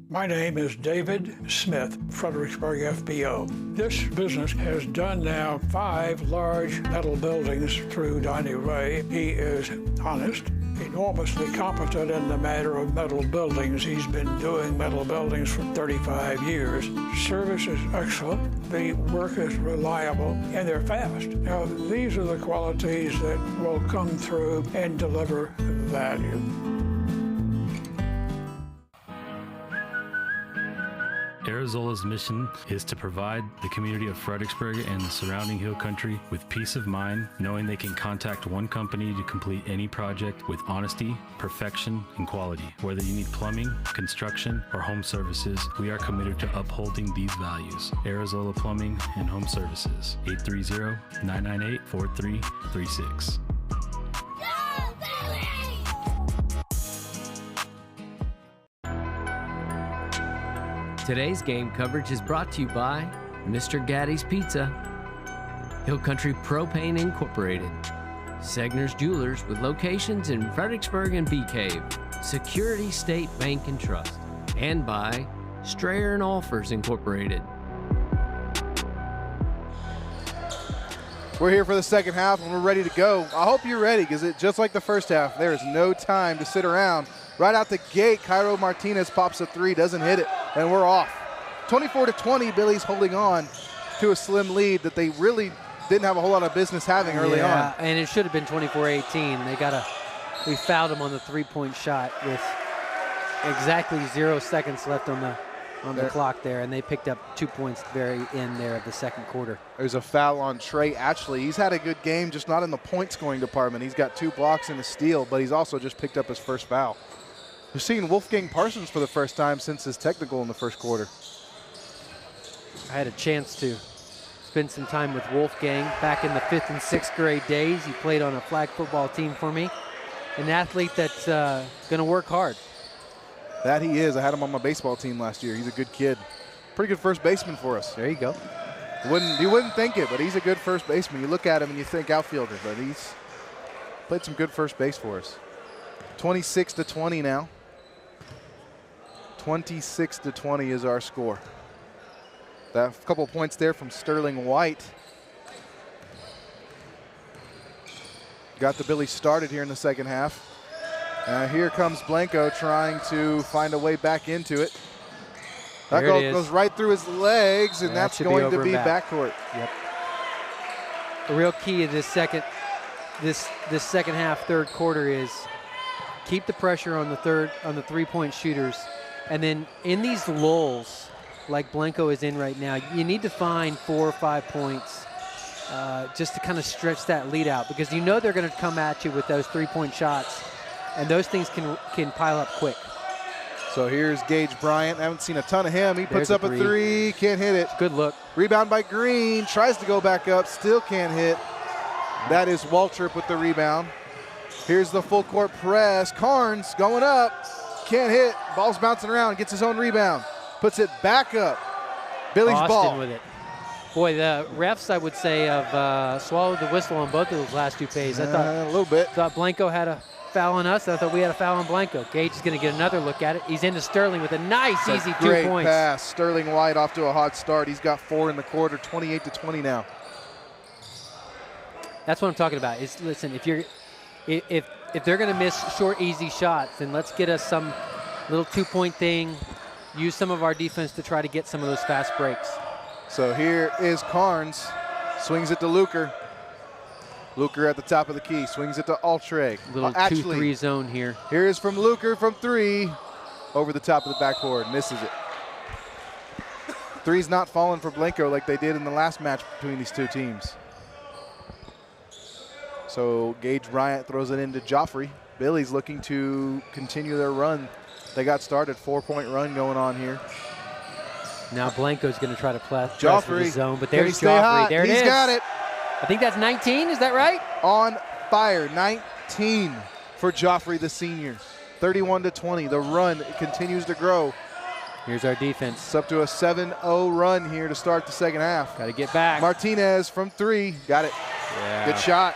My name is David Smith, Fredericksburg FBO. This business has done now 5 large metal buildings through Donnie Ray. He is honest, enormously competent in the matter of metal buildings. He's been doing metal buildings for 35 years. Service is excellent, the work is reliable, and they're fast. Now, these are the qualities that will come through and deliver value. Arizola's mission is to provide the community of Fredericksburg and the surrounding hill country with peace of mind, knowing they can contact one company to complete any project with honesty, perfection, and quality. Whether you need plumbing, construction, or home services, we are committed to upholding these values. Arizola Plumbing and Home Services, 830-998-4336. Today's game coverage is brought to you by Mr. Gaddy's Pizza, Hill Country Propane Incorporated, Segner's Jewelers with locations in Fredericksburg and Bee Cave, Security State Bank and Trust, and by Strayer and Offers Incorporated. We're here for the second half, and we're ready to go. I hope you're ready, because just like the first half, there is no time to sit around. Right out the gate, Cairo Martinez pops a three, doesn't hit it, and we're off. 24-20, Billy's holding on to a slim lead that they really didn't have a whole lot of business having early on. Yeah, and it should have been 24-18. We fouled them on the three-point shot with exactly 0 seconds left on the clock there, and they picked up 2 points at the very end there of the second quarter. There's a foul on Trey Atchley. He's had a good game, just not in the point-scoring department. He's got 2 blocks and a steal, but he's also just picked up his first foul. We're seeing Wolfgang Parsons for the first time since his technical in the first quarter. I had a chance to spend some time with Wolfgang back in the 5th and 6th grade days. He played on a flag football team for me. An athlete that's going to work hard. That he is. I had him on my baseball team last year. He's a good kid. Pretty good first baseman for us. There you go. You wouldn't think it, but he's a good first baseman. You look at him and you think outfielder, but he's played some good first base for us. 26-20 now. 26-20 is our score. That couple points there from Sterling White. Got the Billies started here in the second half. Here comes Blanco trying to find a way back into it. That goes right through his legs, and that's going to be backcourt. Yep. The real key of this second half, third quarter is keep the pressure on the three-point shooters, and then in these lulls, like Blanco is in right now, you need to find 4 or 5 points just to kind of stretch that lead out, because you know they're going to come at you with those three-point shots, and those things can pile up quick. So here's Gage Bryant. I haven't seen a ton of him. He puts up a three, can't hit it. Good look. Rebound by Green, tries to go back up, still can't hit. That is Waltrip with the rebound. Here's the full court press. Carnes going up, can't hit. Ball's bouncing around, gets his own rebound. Puts it back up. Billy's Austin ball. With it. Boy, the refs, I would say, have swallowed the whistle on both of those last two plays. I thought a little bit. Thought Blanco had a foul on us. I thought we had a foul on Blanco. Gage is going to get another look at it. He's into Sterling with a nice, easy 2 points. Great pass. Sterling White off to a hot start. He's got 4 in the quarter, 28-20 now. That's what I'm talking about. Is listen, if they're going to miss short, easy shots, then let's get us some little 2-point thing. Use some of our defense to try to get some of those fast breaks. So here is Carnes. Swings it to Luker. Luker at the top of the key. Swings it to Altre. Little 2-3 zone here. Here is from Luker from 3. Over the top of the backboard. Misses it. Three's not falling for Blanco like they did in the last match between these two teams. So Gage Bryant throws it into Joffrey. Billy's looking to continue their run. They got started, 4-point run going on here. Now Blanco's going to try to press Joffrey the zone, but there's Joffrey. Hot. There it is. He's got it. I think that's 19, is that right? On fire, 19 for Joffrey, the senior. 31-20, the run continues to grow. Here's our defense. It's up to a 7-0 run here to start the second half. Got to get back. Martinez from 3, got it. Yeah. Good shot.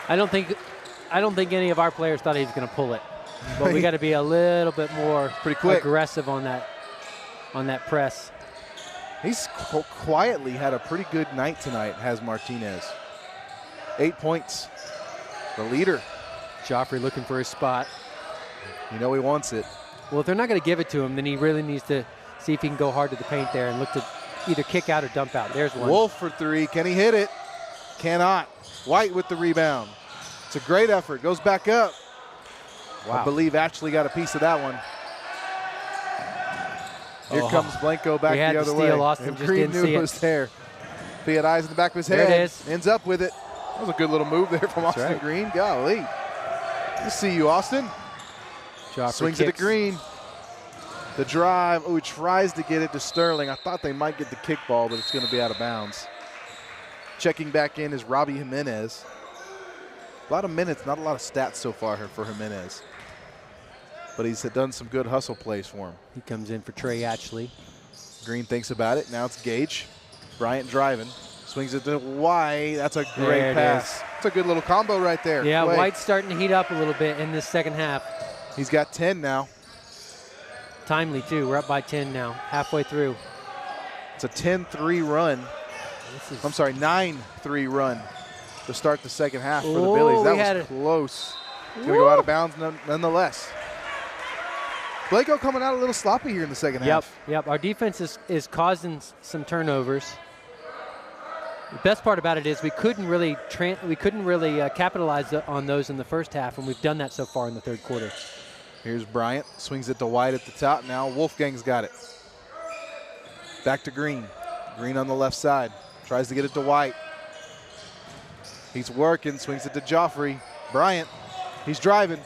I don't think any of our players thought he was going to pull it. But we got to be a little bit more aggressive on that press. He's quietly had a pretty good night tonight, has Martinez. 8 points. The leader. Joffrey looking for his spot. You know he wants it. Well, if they're not going to give it to him, then he really needs to see if he can go hard to the paint there and look to either kick out or dump out. There's one. Wolf for 3. Can he hit it? Cannot. White with the rebound. It's a great effort. Goes back up. Wow. I believe Ashley got a piece of that one. Here comes Blanco back the other way. Austin just didn't see it was there. If he had eyes in the back of his head, there it is. Ends up with it. That was a good little move there from Austin Green. Golly. Good to see you, Austin. Joffrey swings it to Green. The drive. Oh, he tries to get it to Sterling. I thought they might get the kickball, but it's going to be out of bounds. Checking back in is Robbie Jimenez. A lot of minutes, not a lot of stats so far here for Jimenez. But he's done some good hustle plays for him. He comes in for Trey Atchley. Green thinks about it. Now it's Gage. Bryant driving. Swings it to White. That's a great pass. It's a good little combo right there. Yeah, White's starting to heat up a little bit in this second half. He's got 10 now. Timely, too. We're up by 10 now, halfway through. It's a 10-3 run. I'm sorry, 9-3 run to start the second half for the Billies. That was close. It's going to go out of bounds nonetheless. Blanco coming out a little sloppy here in the second half. Yep. Our defense is causing some turnovers. The best part about it is we couldn't really capitalize on those in the first half, and we've done that so far in the third quarter. Here's Bryant, swings it to White at the top. Now Wolfgang's got it. Back to Green. Green on the left side, tries to get it to White. He's working, swings it to Joffrey. Bryant, he's driving,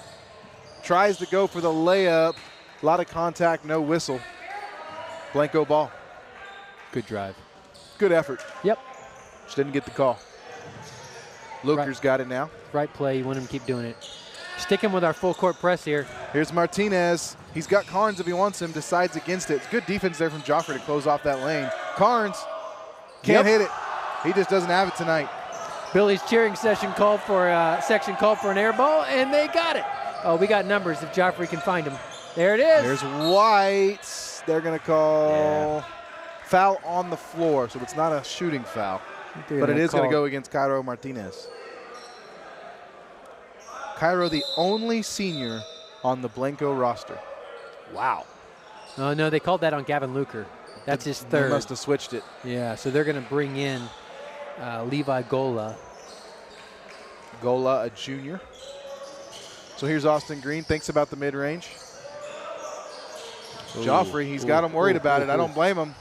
tries to go for the layup. A lot of contact, no whistle. Blanco ball. Good drive. Good effort. Yep. Just didn't get the call. Luker's got it now. Right play, you want him to keep doing it. Sticking with our full court press here. Here's Martinez. He's got Carnes if he wants him, decides against it. It's good defense there from Joffrey to close off that lane. Carnes can't hit it. He just doesn't have it tonight. Billy's cheering section called for an air ball, and they got it. Oh, we got numbers if Joffrey can find him. There it is. There's White. They're going to call foul on the floor, so it's not a shooting foul. But it is going to go against Cairo Martinez. Cairo, the only senior on the Blanco roster. Wow. Oh, no, they called that on Gavin Luker. That's his third. They must have switched it. Yeah, so they're going to bring in Levi Gola. Gola, a junior. So here's Austin Green. Thinks about the mid-range. Joffrey, he's got him worried about it. I don't blame him.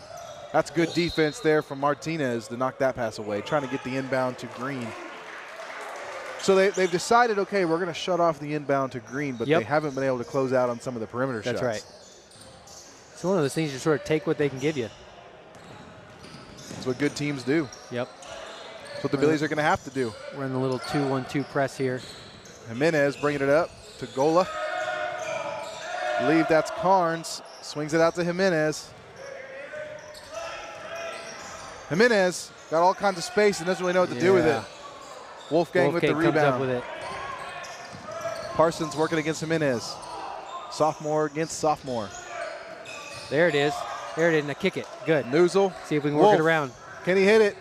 That's good defense there from Martinez to knock that pass away, trying to get the inbound to Green. So they've decided, okay, we're going to shut off the inbound to Green, but they haven't been able to close out on some of the perimeter shots. That's right. It's one of those things you sort of take what they can give you. That's what good teams do. Yep. That's what the Billies are going to have to do. We're in the little 2-1-2 press here. Jimenez bringing it up to Gola. Believe that's Carnes. Swings it out to Jimenez. Jimenez got all kinds of space and doesn't really know what to do with it. Wolfgang with the rebound. Comes up with it. Parsons working against Jimenez. Sophomore against sophomore. There it is. There it is. Now kick it. Good. Noozle. See if we can work it around. Can he hit it?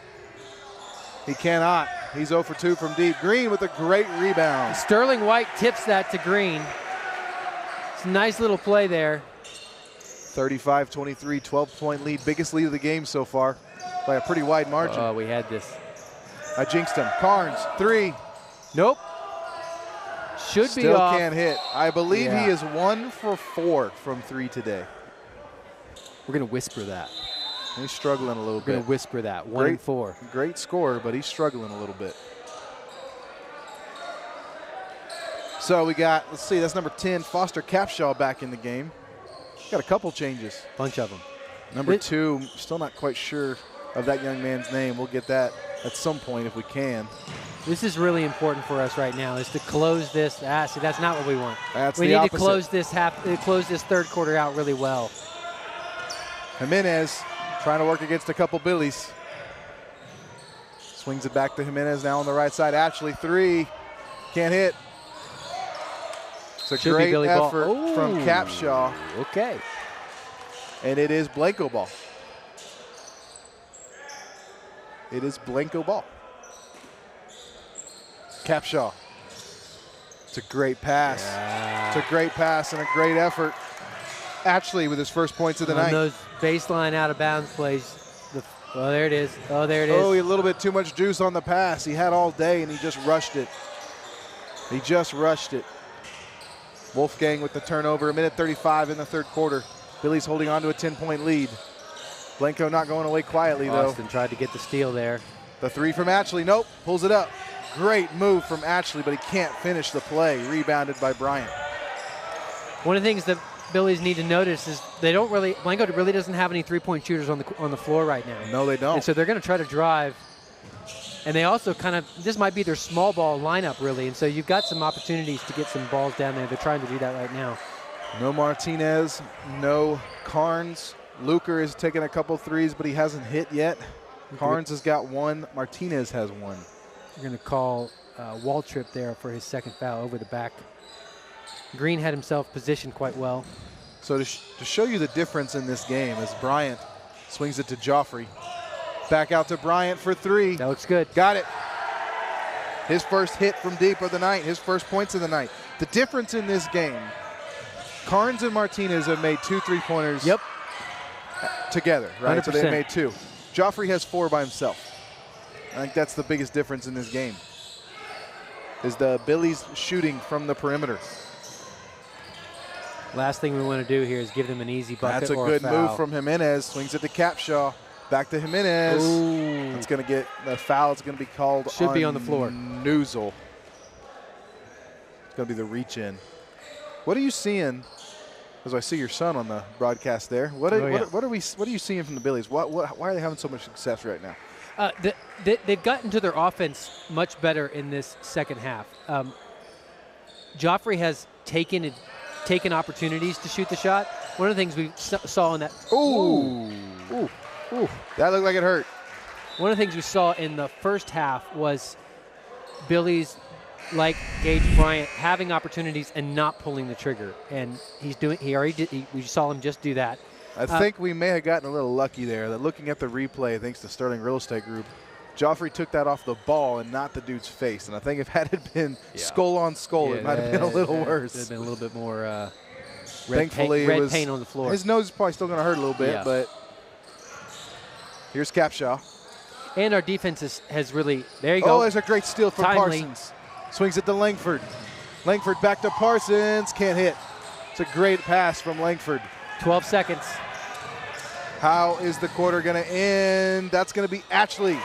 He cannot. He's 0 for 2 from deep. Green with a great rebound. Sterling White tips that to Green. It's a nice little play there. 35-23, 12-point lead. Biggest lead of the game so far by a pretty wide margin. Oh, we had this. I jinxed him. Carnes, 3. Nope. Should Still be off. Still can't hit. I believe he is 1 for 4 from 3 today. We're going to whisper that. He's struggling a little bit. We're going to whisper that. 1 and 4. Great scorer, but he's struggling a little bit. So we got, let's see, that's number 10, Foster Capshaw back in the game. Got a couple changes. Bunch of them. Number 2, still not quite sure of that young man's name. We'll get that at some point if we can. This is really important for us right now, is to close this. See, that's not what we want. We need to close this third quarter out really well. Jimenez trying to work against a couple Billies. Swings it back to Jimenez now on the right side. Ashley, 3. Can't hit. It's a great effort from Capshaw. Okay. And it is Blanco ball. It is Blanco ball. Capshaw. It's a great pass. Yeah. It's a great pass and a great effort. Ashley with his first points of the night. Those baseline out of bounds plays. Oh, there it is. Oh, there it is. Oh, a little bit too much juice on the pass. He had all day and he just rushed it. He just rushed it. Wolfgang with the turnover, 1:35 in the third quarter. Billy's holding on to a 10-point lead. Blanco not going away quietly, though. Austin tried to get the steal there. The 3 from Ashley. Nope, pulls it up. Great move from Ashley, but he can't finish the play. Rebounded by Bryant. One of the things that Billies need to notice is Blanco really doesn't have any three-point shooters on the floor right now. No, they don't. And so they're going to try to drive. And they also this might be their small ball lineup, really. And so you've got some opportunities to get some balls down there. They're trying to do that right now. No Martinez, no Carnes. Luker is taking a couple threes, but he hasn't hit yet. Carnes has got 1. Martinez has 1. We're going to call Waltrip there for his second foul over the back. Green had himself positioned quite well. So to show you the difference in this game, as Bryant swings it to Joffrey. Back out to Bryant for three. That looks good. Got it. His first hit from deep of the night, his first points of the night. The difference in this game, Carnes and Martinez have made 2 3-pointers together, right? 100%. So they made 2. Joffrey has 4 by himself. I think that's the biggest difference in this game, is the Billies shooting from the perimeter. Last thing we want to do here is give them an easy bucket. That's a or good a foul. move from Jimenez. Swings it to Capshaw. Back to Jimenez. Ooh. It's going to get the foul. It's going to be called. Should be on the floor. Noozle. It's going to be the reach in. What are you seeing? As I see your son on the broadcast there. What are you seeing from the Billies? Why are they having so much success right now? They've gotten to their offense much better in this second half. Joffrey has taken opportunities to shoot the shot. One of the things we saw in that. Ooh. That looked like it hurt. One of the things we saw in the first half was Billy's, like Gage Bryant, having opportunities and not pulling the trigger. And we saw him just do that. I think we may have gotten a little lucky there. That looking at the replay, thanks to Sterling Real Estate Group, Joffrey took that off the ball and not the dude's face. And I think if had it been skull on skull, it might have been a little worse. It would have been a little bit more Thankfully, red paint on the floor. His nose is probably still going to hurt a little bit, but here's Capshaw. And our defense has really, there you go. Oh, there's a great steal from Parsons. Swings it to Langford. Langford back to Parsons, can't hit. It's a great pass from Langford. 12 seconds. How is the quarter going to end? That's going to be Ashley.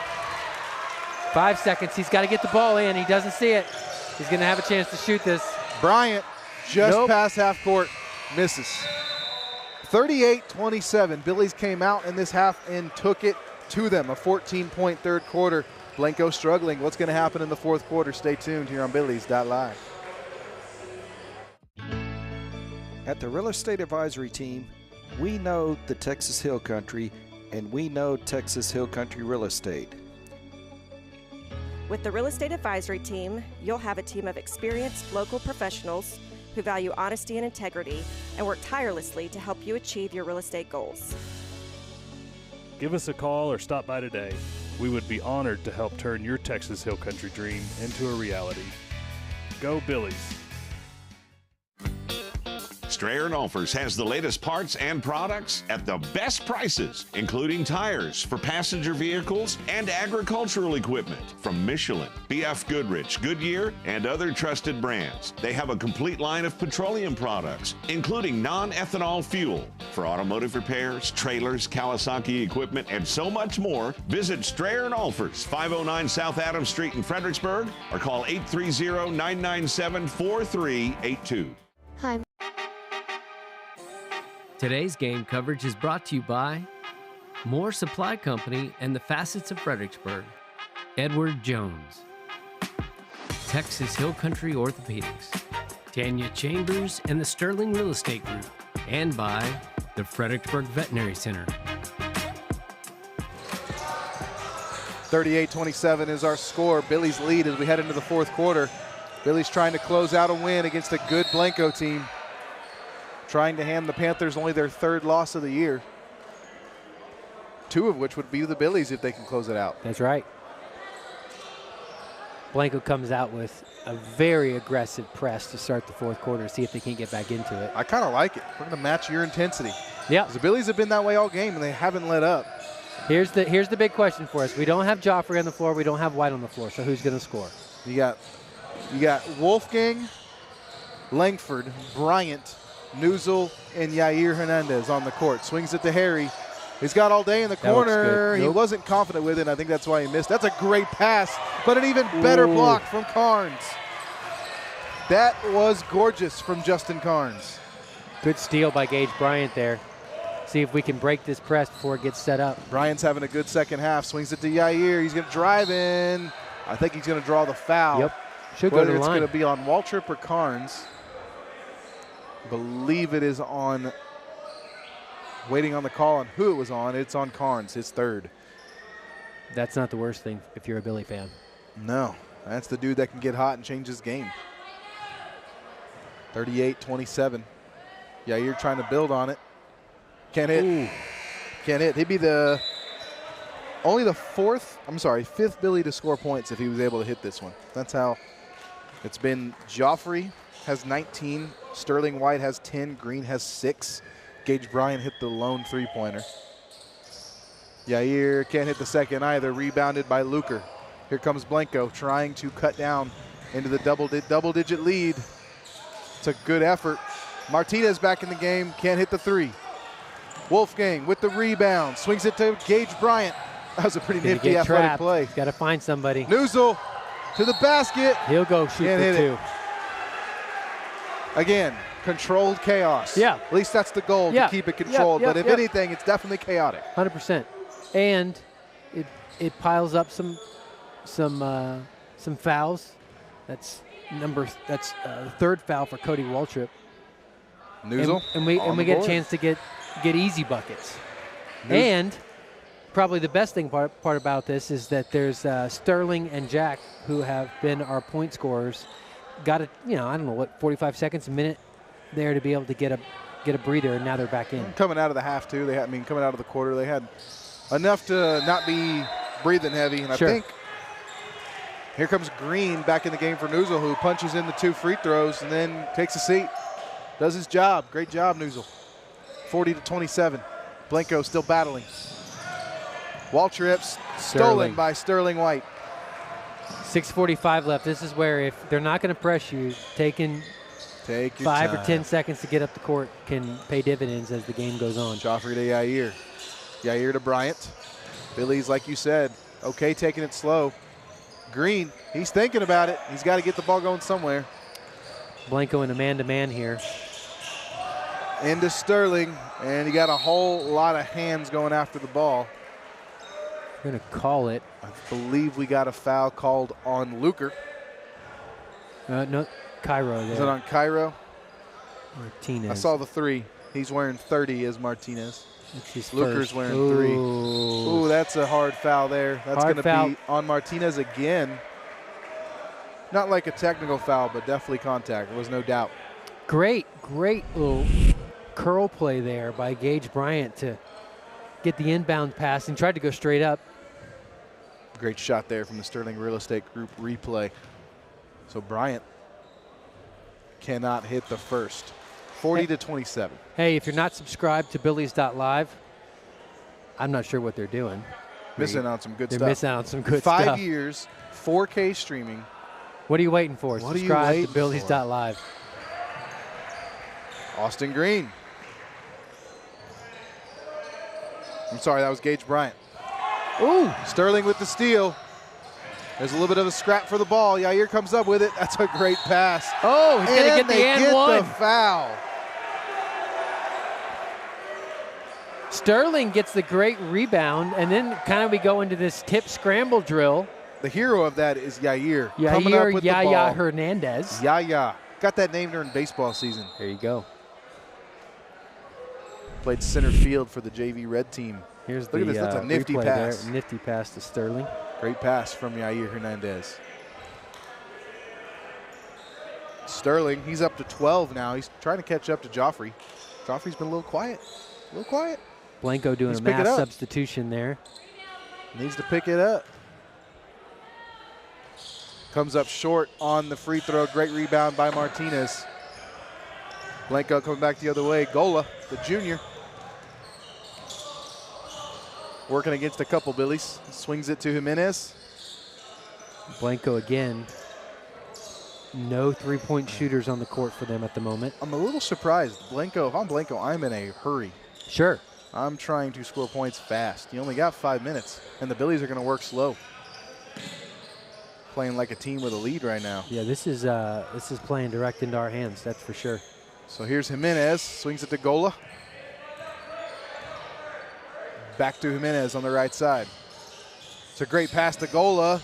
5 seconds. He's got to get the ball in. He doesn't see it. He's going to have a chance to shoot this. Bryant just past half court, misses. 38-27. Billies came out in this half and took it to them. A 14-point third quarter. Blanco struggling. What's going to happen in the fourth quarter? Stay tuned here on Billies.Live. At the Real Estate Advisory Team, we know the Texas Hill Country, and we know Texas Hill Country Real Estate. With the Real Estate Advisory Team, you'll have a team of experienced local professionals who value honesty and integrity and work tirelessly to help you achieve your real estate goals. Give us a call or stop by today. We would be honored to help turn your Texas Hill Country dream into a reality. Go Billies! Strayer & Olfers has the latest parts and products at the best prices, including tires for passenger vehicles and agricultural equipment from Michelin, BF Goodrich, Goodyear, and other trusted brands. They have a complete line of petroleum products, including non-ethanol fuel for automotive repairs, trailers, Kawasaki equipment, and so much more. Visit Strayer & Olfers, 509 South Adams Street in Fredericksburg, or call 830-997-4382. Hi. Today's game coverage is brought to you by Moore Supply Company and the Facets of Fredericksburg, Edward Jones, Texas Hill Country Orthopedics, Tanya Chambers and the Sterling Real Estate Group, and by the Fredericksburg Veterinary Center. 38-27 is our score. Billy's lead as we head into the fourth quarter. Billy's trying to close out a win against a good Blanco team. Trying to hand the Panthers only their third loss of the year. 2 of which would be the Billies if they can close it out. That's right. Blanco comes out with a very aggressive press to start the fourth quarter, see if they can't get back into it. I kind of like it. We're going to match your intensity. Yeah. The Billies have been that way all game, and they haven't let up. Here's the big question for us. We don't have Joffrey on the floor. We don't have White on the floor. So who's going to score? You got Wolfgang, Langford, Bryant, Noozle, and Yair Hernandez on the court. Swings it to Harry. He's got all day in the corner. He wasn't confident with it, and I think that's why he missed. That's a great pass, but an even better block from Carnes. That was gorgeous from Justin Carnes. Good steal by Gage Bryant there. See if we can break this press before it gets set up. Bryant's having a good second half. Swings it to Yair. He's going to drive in. I think he's going to draw the foul. Yep. Should go to the line. Whether it's going to be on Waltrip or Carnes. Believe it is on, waiting on the call on who it was on. It's on Carnes, his third. That's not the worst thing if you're a Billy fan. No, that's the dude that can get hot and change his game. 38-27. Yair trying to build on it. Can't hit. Can't hit. He'd be the only the fifth Billy to score points if he was able to hit this one. That's how it's been. Joffrey has 19. Sterling White has 10. Green has 6. Gage Bryant hit the lone three-pointer. Yair can't hit the second either. Rebounded by Luker. Here comes Blanco trying to cut down into the double-digit lead. It's a good effort. Martinez back in the game. Can't hit the three. Wolfgang with the rebound. Swings it to Gage Bryant. That was a pretty nifty athletic play. Got to find somebody. Newsel to the basket. He'll go shoot for two. Again, controlled chaos. Yeah. At least that's the goal, to keep it controlled. But if anything, it's definitely chaotic. 100%. And it piles up some fouls. That's the third foul for Cody Waltrip. Newsel. And we get a chance to get easy buckets. And probably the best thing part about this is that there's Sterling and Jack, who have been our point scorers. Got I don't know what, 45 seconds, a minute there to be able to get a breather, and now they're back in. Coming out of the half too. Coming out of the quarter, they had enough to not be breathing heavy. And I think here comes Green back in the game for Newsel, who punches in the 2 free throws and then takes a seat. Does his job. Great job, Newsel. 40-27. Blanco still battling. Waltrip stolen by Sterling White. 6:45 left. This is where if they're not going to press you, taking 5 or 10 seconds to get up the court can pay dividends as the game goes on. Joffrey to Yair. Yair to Bryant. Billy's, like you said, okay taking it slow. Green, he's thinking about it. He's got to get the ball going somewhere. Blanco in a man-to-man here. Into Sterling, and he got a whole lot of hands going after the ball. We're going to call it. I believe we got a foul called on Luker. No, Cairo there. Is it on Cairo? Martinez. I saw the 3. He's wearing 30 as Martinez. Luker's wearing 3. Ooh, that's a hard foul there. That's going to be on Martinez again. Not like a technical foul, but definitely contact. There was no doubt. Great little curl play there by Gage Bryant to get the inbound pass and tried to go straight up. Great shot there from the Sterling Real Estate Group replay. So Bryant cannot hit the first. 40-27. Hey, if you're not subscribed to Billies.Live, I'm not sure what they're doing. Missing out some good stuff. They're missing out some good stuff. 5 years, 4K streaming. What are you waiting for? Subscribe to Billies.Live. Austin Green. I'm sorry, that was Gage Bryant. Ooh. Sterling with the steal. There's a little bit of a scrap for the ball. Yair comes up with it. That's a great pass. Oh, he's going to get the and one. The foul. Sterling gets the great rebound, and then kind of we go into this tip scramble drill. The hero of that is Yair. Coming up with the ball. Hernandez. Yaya. Got that name during baseball season. There you go. Played center field for the JV Red team. Look at this. That's a nifty pass. There. Nifty pass to Sterling. Great pass from Yair Hernandez. Sterling, he's up to 12 now. He's trying to catch up to Joffrey. Joffrey's been a little quiet. Blanco doing a mass substitution there. Needs to pick it up. Comes up short on the free throw. Great rebound by Martinez. Blanco coming back the other way. Gola, the junior. Working against a couple Billies. Swings it to Jimenez. Blanco again. No three-point shooters on the court for them at the moment. I'm a little surprised. Blanco, if I'm Blanco, I'm in a hurry. Sure. I'm trying to score points fast. You only got 5 minutes, and the Billies are going to work slow. Playing like a team with a lead right now. Yeah, this is playing direct into our hands, that's for sure. So here's Jimenez, swings it to Gola. Back to Jimenez on the right side. It's a great pass to Gola.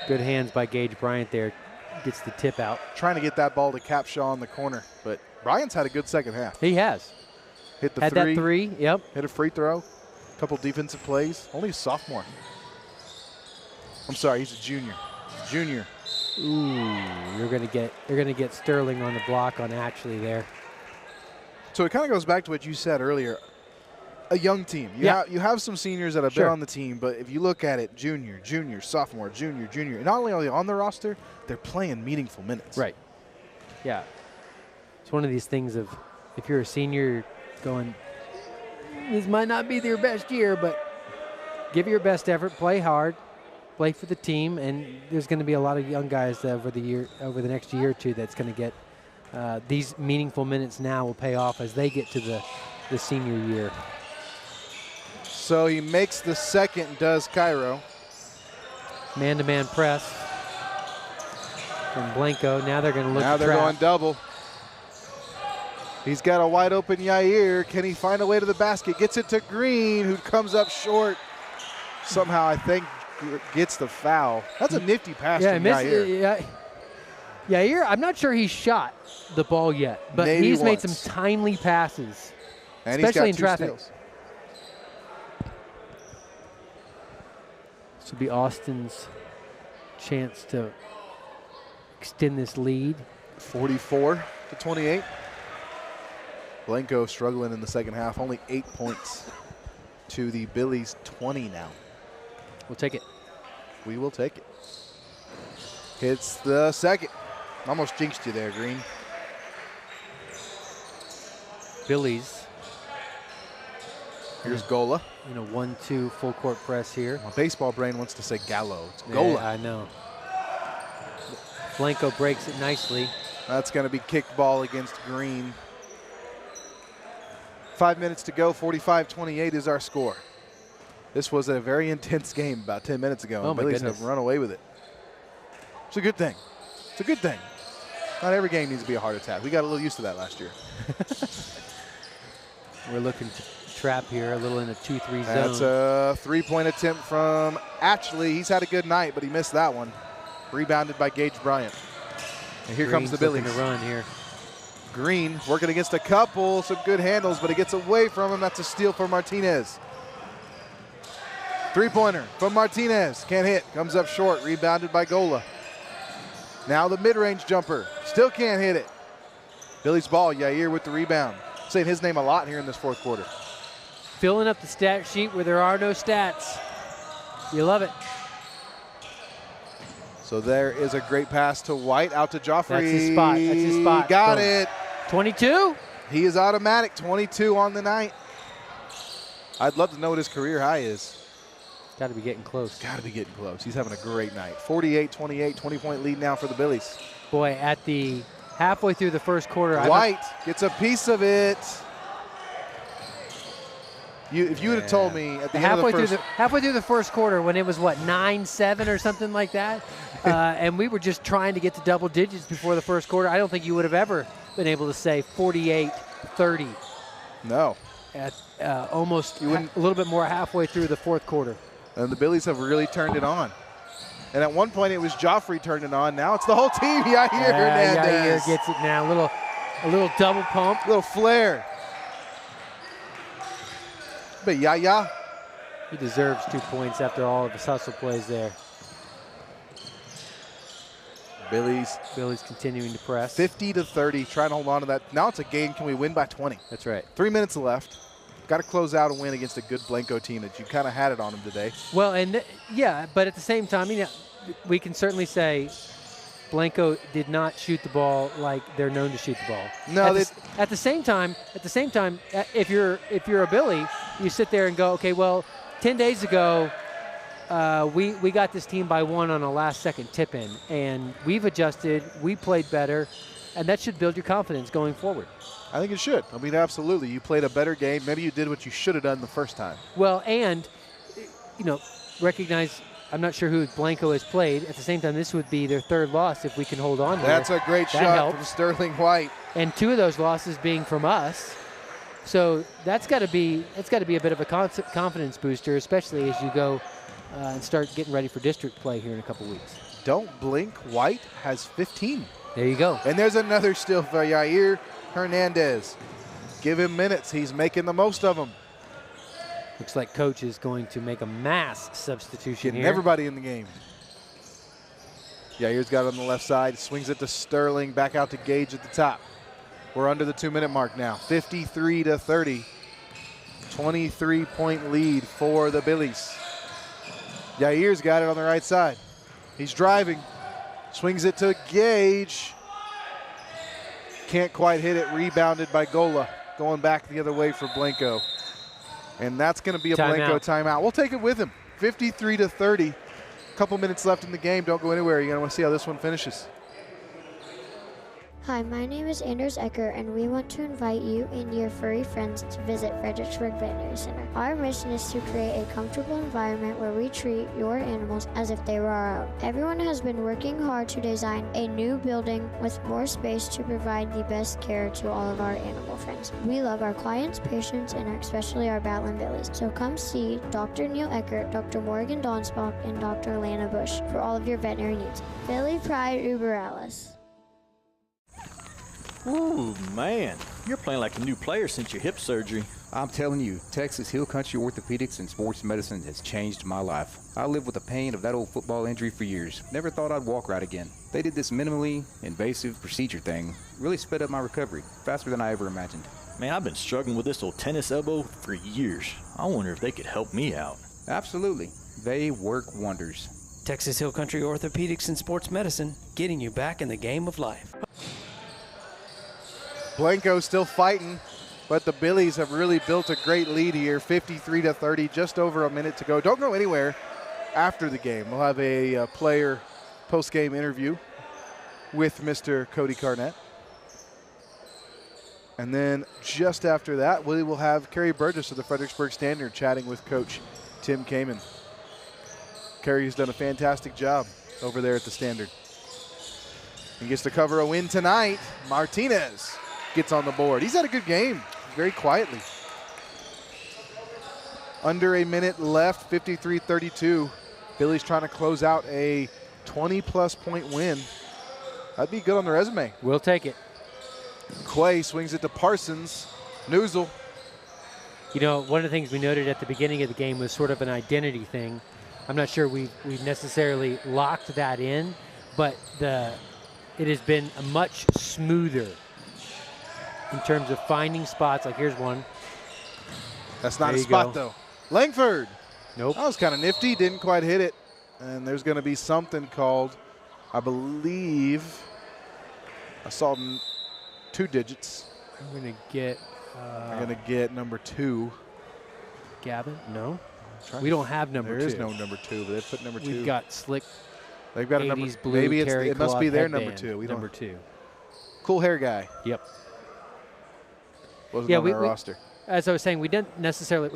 Good hands by Gage Bryant there. Gets the tip out. Trying to get that ball to Capshaw in the corner, but Bryant's had a good second half. He has. Hit the had three. That three, yep. Hit a free throw. Couple defensive plays. Only a sophomore. I'm sorry, he's a junior. Junior. Ooh, they're gonna get Sterling on the block on Ashley there. So it kind of goes back to what you said earlier. a young team. You have some seniors that have Sure. been on the team, but if you look at it, junior, sophomore, junior, and not only are they on the roster, they're playing meaningful minutes. Right. Yeah. It's one of these things of if you're a senior going, this might not be your best year, but give your best effort, play hard, play for the team, and there's going to be a lot of young guys over the next year or two that's going to get these meaningful minutes now will pay off as they get to the senior year. So he makes the second, does Cairo. Man-to-man press from Blanco. Now they're going to look Now to they're trap. going double. He's got a wide open Yair. Can he find a way to the basket? Gets it to Green, who comes up short. Somehow, I think, gets the foul. That's a nifty pass from Yair. Yair, I'm not sure he's shot the ball yet, but Maybe he's made once. some timely passes, And especially he's in got 2 traffic. steals. This will be Austin's chance to extend this lead. 44-28. Blanco struggling in the second half. Only 8 points to the Billies 20 now. We'll take it. We will take it. Hits the second. Almost jinxed you there, Green. Billies. Here's Gola. 1-2 full court press here. My baseball brain wants to say Gallo. It's Yeah, Gola. I know. Blanco breaks it nicely. That's going to be kicked ball against Green. 5 minutes to go. 45-28 is our score. This was a very intense game about 10 minutes ago. Oh, and my Billies goodness. have run away with it. It's a good thing. It's a good thing. Not every game needs to be a heart attack. We got a little used to that last year. We're looking to trap here, a little in a 2-3 zone. That's a three-point attempt from Ashley. He's had a good night, but he missed that one. Rebounded by Gage Bryant. And here comes the Green's Billies. looking to run here. Green working against a couple, some good handles, but he gets away from him. That's a steal for Martinez. Three-pointer from Martinez. Can't hit. Comes up short. Rebounded by Gola. Now the mid-range jumper. Still can't hit it. Billy's ball. Yair with the rebound. Saying his name a lot here in this fourth quarter. Filling up the stat sheet where there are no stats. You love it. So there is a great pass to White. Out to Joffrey. That's his spot. That's his spot. Got Boom. it. 22? He is automatic. 22 on the night. I'd love to know what his career high is. Got to be getting close. Got to be getting close. He's having a great night. 48-28, 20-point lead now for the Billies. Boy, at the halfway through the first quarter. White gets a piece of it. If you would have told me at the end of the first, halfway through the first quarter when it was, 9-7 or something like that, and we were just trying to get to double digits before the first quarter, I don't think you would have ever been able to say 48-30. No. At almost a little bit more halfway through the fourth quarter. And the Billies have really turned it on. And at one point it was Joffrey turned it on. Now it's the whole team. Yair Hernandez. Yair gets it now. A little double pump. Little flare. But Yaya. He deserves 2 points after all of his hustle plays there. Billies continuing to press. 50-30, trying to hold on to that. Now it's a game. Can we win by 20? That's right. 3 minutes left. Got to close out a win against a good Blanco team that you kind of had it on them today. Well, and but at the same time, we can certainly say Blanco did not shoot the ball like they're known to shoot the ball. No, at the same time, if you're a Billy, you sit there and go, okay, well, 10 days ago, we got this team by 1 on a last-second tip-in, and we've adjusted, we played better, and that should build your confidence going forward. I think it should. I mean, absolutely. You played a better game. Maybe you did what you should have done the first time. Well, and, recognize I'm not sure who Blanco has played. At the same time, this would be their third loss if we can hold on. That's a great shot from Sterling White. And 2 of those losses being from us. So that's got to be a bit of a confidence booster, especially as you go and start getting ready for district play here in a couple weeks. Don't blink. White has 15. There you go. And there's another steal for Yair Hernandez. Give him minutes. He's making the most of them. Looks like Coach is going to make a mass substitution Getting here. everybody in the game. Yair's got it on the left side. Swings it to Sterling. Back out to Gage at the top. We're under the 2-minute mark now. 53-30. 23-point lead for the Billies. Yair's got it on the right side. He's driving, swings it to Gage. Can't quite hit it, rebounded by Gola. Going back the other way for Blanco. And that's going to be a Blanco timeout. We'll take it with him. 53-30. Couple minutes left in the game. Don't go anywhere. You're going to want to see how this one finishes. Hi, my name is Anders Ecker, and we want to invite you and your furry friends to visit Fredericksburg Veterinary Center. Our mission is to create a comfortable environment where we treat your animals as if they were our own. Everyone has been working hard to design a new building with more space to provide the best care to all of our animal friends. We love our clients, patients, and especially our Battling Billies. So come see Dr. Neil Eckert, Dr. Morgan Donsbach, and Dr. Lana Bush for all of your veterinary needs. Billy Pride Uber Alice. Ooh, man, you're playing like a new player since your hip surgery. I'm telling you, Texas Hill Country Orthopedics and Sports Medicine has changed my life. I lived with the pain of that old football injury for years. Never thought I'd walk right again. They did this minimally invasive procedure thing. Really sped up my recovery, faster than I ever imagined. Man, I've been struggling with this old tennis elbow for years. I wonder if they could help me out. Absolutely. They work wonders. Texas Hill Country Orthopedics and Sports Medicine, getting you back in the game of life. Blanco still fighting, but the Billies have really built a great lead here, 53-30, just over a minute to go. Don't go anywhere after the game. We'll have a player post-game interview with Mr. Cody Carnett. And then just after that, we will have Kerry Burgess of the Fredericksburg Standard chatting with Coach Tim Kamen. Kerry's done a fantastic job over there at the Standard. He gets to cover a win tonight. Martinez gets on the board. He's had a good game, very quietly. Under a minute left, 53-32. Billy's trying to close out a 20-plus point win. That'd be good on the resume. We'll take it. Quay swings it to Parsons. Noozle. You know, one of the things we noted at the beginning of the game was sort of an identity thing. I'm not sure we've necessarily locked that in, but it has been a much smoother in terms of finding spots. Like here's one. That's not a spot though. Langford. Nope. That was kind of nifty. Didn't quite hit it. And there's going to be something called, I believe, I saw 2 digits. I'm going to get number 2. Gavin? No. We don't have number 2. There is no number 2, but they put number 2. We've got slick. They've got a number. Blue maybe it must be their number 2. Number 2. Cool hair guy. Yep. Wasn't on our roster. As I was saying,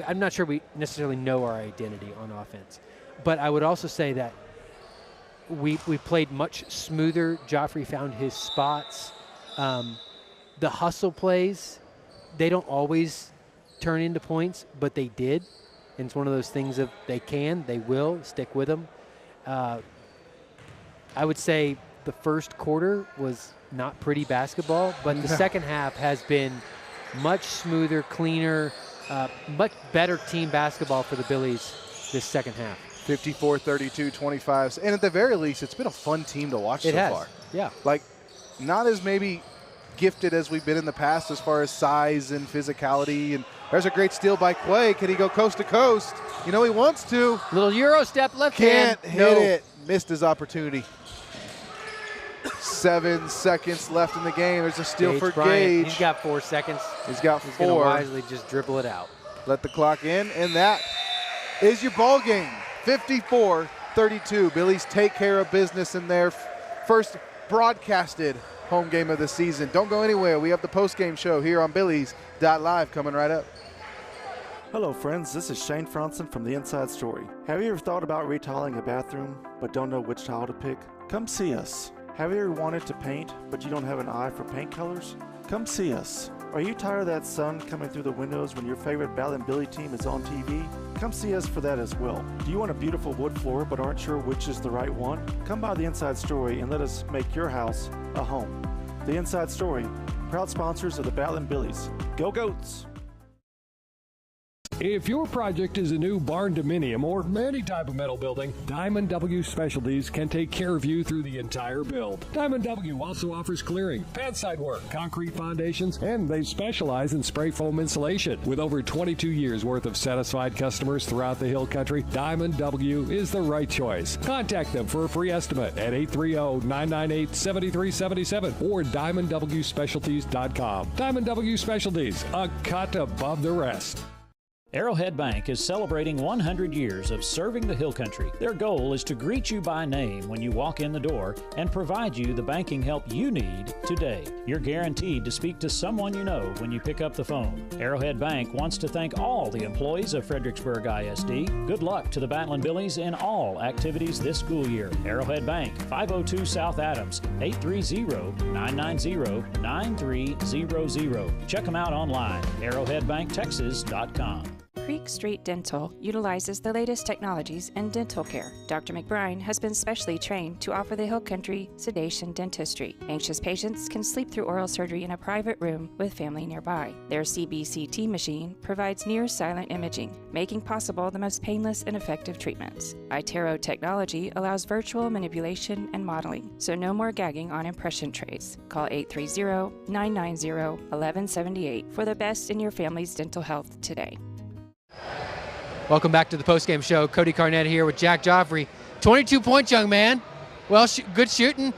I'm not sure we necessarily know our identity on offense. But I would also say that we played much smoother. Joffrey found his spots. The hustle plays, they don't always turn into points, but they did. And it's one of those things of they will stick with them. I would say the first quarter was not pretty basketball, but the second half has been much smoother, cleaner, much better team basketball for the Billies this second half. 54-32, 25. And at the very least, it's been a fun team to watch so far. Yeah. Like, not as maybe gifted as we've been in the past as far as size and physicality. And there's a great steal by Quay. Can he go coast to coast? You know he wants to. Little Euro step, left hand. Can't hit it. Missed his opportunity. 7 seconds left in the game. There's a steal for Gage. He's got 4 seconds. He's got 4. He's going to wisely just dribble it out. Let the clock in, and that is your ball game. 54-32. Billies take care of business in their first broadcasted home game of the season. Don't go anywhere. We have the post-game show here on Billies.Live coming right up. Hello friends, this is Shane Franson from The Inside Story. Have you ever thought about retiling a bathroom but don't know which tile to pick? Come see us. Have you ever wanted to paint but you don't have an eye for paint colors? Come see us. Are you tired of that sun coming through the windows when your favorite Battling Billy team is on TV? Come see us for that as well. Do you want a beautiful wood floor but aren't sure which is the right one? Come by The Inside Story and let us make your house a home. The Inside Story, proud sponsors of the Battling Billies. Go Goats! If your project is a new barn dominium or any type of metal building, Diamond W Specialties can take care of you through the entire build. Diamond W also offers clearing, pad side work, concrete foundations, and they specialize in spray foam insulation. With over 22 years worth of satisfied customers throughout the Hill Country, Diamond W is the right choice. Contact them for a free estimate at 830-998-7377 or DiamondWSpecialties.com. Diamond W Specialties, a cut above the rest. Arrowhead Bank is celebrating 100 years of serving the Hill Country. Their goal is to greet you by name when you walk in the door and provide you the banking help you need today. You're guaranteed to speak to someone you know when you pick up the phone. Arrowhead Bank wants to thank all the employees of Fredericksburg ISD. Good luck to the Battling Billies in all activities this school year. Arrowhead Bank, 502 South Adams, 830-990-9300. Check them out online, arrowheadbanktexas.com. Creek Street Dental utilizes the latest technologies in dental care. Dr. McBride has been specially trained to offer the Hill Country sedation dentistry. Anxious patients can sleep through oral surgery in a private room with family nearby. Their CBCT machine provides near-silent imaging, making possible the most painless and effective treatments. iTero technology allows virtual manipulation and modeling, so no more gagging on impression trays. Call 830-990-1178 for the best in your family's dental health today. Welcome back to the postgame show. Cody Carnett here with Jack Joffrey. 22 points, young man. Well, good shooting.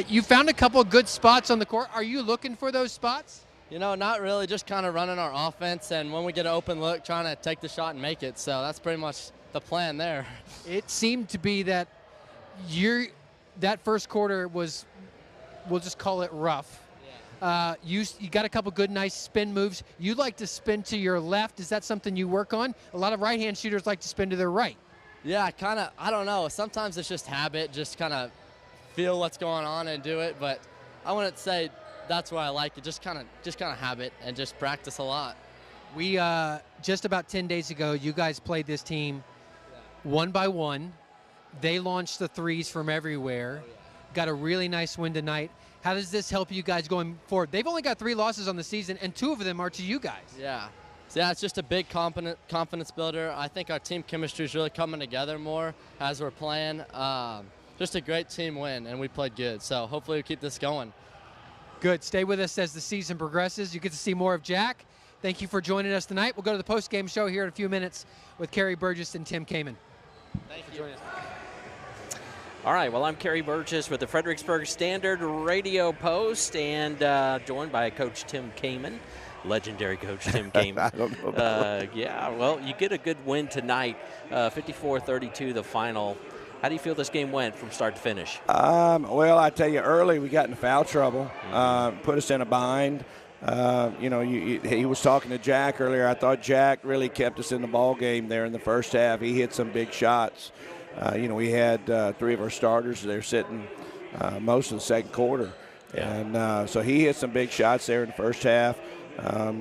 You found a couple of good spots on the court. Are you looking for those spots? You know, not really. Just kind of running our offense, and when we get an open look, trying to take the shot and make it. So that's pretty much the plan there. It seemed to be that that first quarter was, we'll just call it rough. You got a couple good, nice spin moves. You like to spin to your left. Is that something you work on? A lot of right-hand shooters like to spin to their right. Yeah, I don't know. Sometimes it's just habit, just kind of feel what's going on and do it. But I wouldn't say that's why I like it. Just kind of habit and just practice a lot. We just about 10 days ago, you guys played this team one by one. They launched the threes from everywhere. Got a really nice win tonight. How does this help you guys going forward? They've only got 3 losses on the season, and 2 of them are to you guys. Yeah. So, it's just a big confidence builder. I think our team chemistry is really coming together more as we're playing. Just a great team win, and we played good. So hopefully we keep this going. Good. Stay with us as the season progresses. You get to see more of Jack. Thank you for joining us tonight. We'll go to the post-game show here in a few minutes with Kerry Burgess and Tim Kamen. Thank you. Joining us. All right, well, I'm Kerry Burgess with the Fredericksburg Standard Radio Post and joined by Coach Tim Kamen, legendary Coach Tim Kamen. I don't know about yeah, well, you get a good win tonight, 54-32 the final. How do you feel this game went from start to finish? Well, I tell you, early we got in foul trouble, put us in a bind. He was talking to Jack earlier. I thought Jack really kept us in the ball game there in the first half. He hit some big shots. We had 3 of our starters there sitting most of the second quarter. Yeah. And so he hit some big shots there in the first half. They were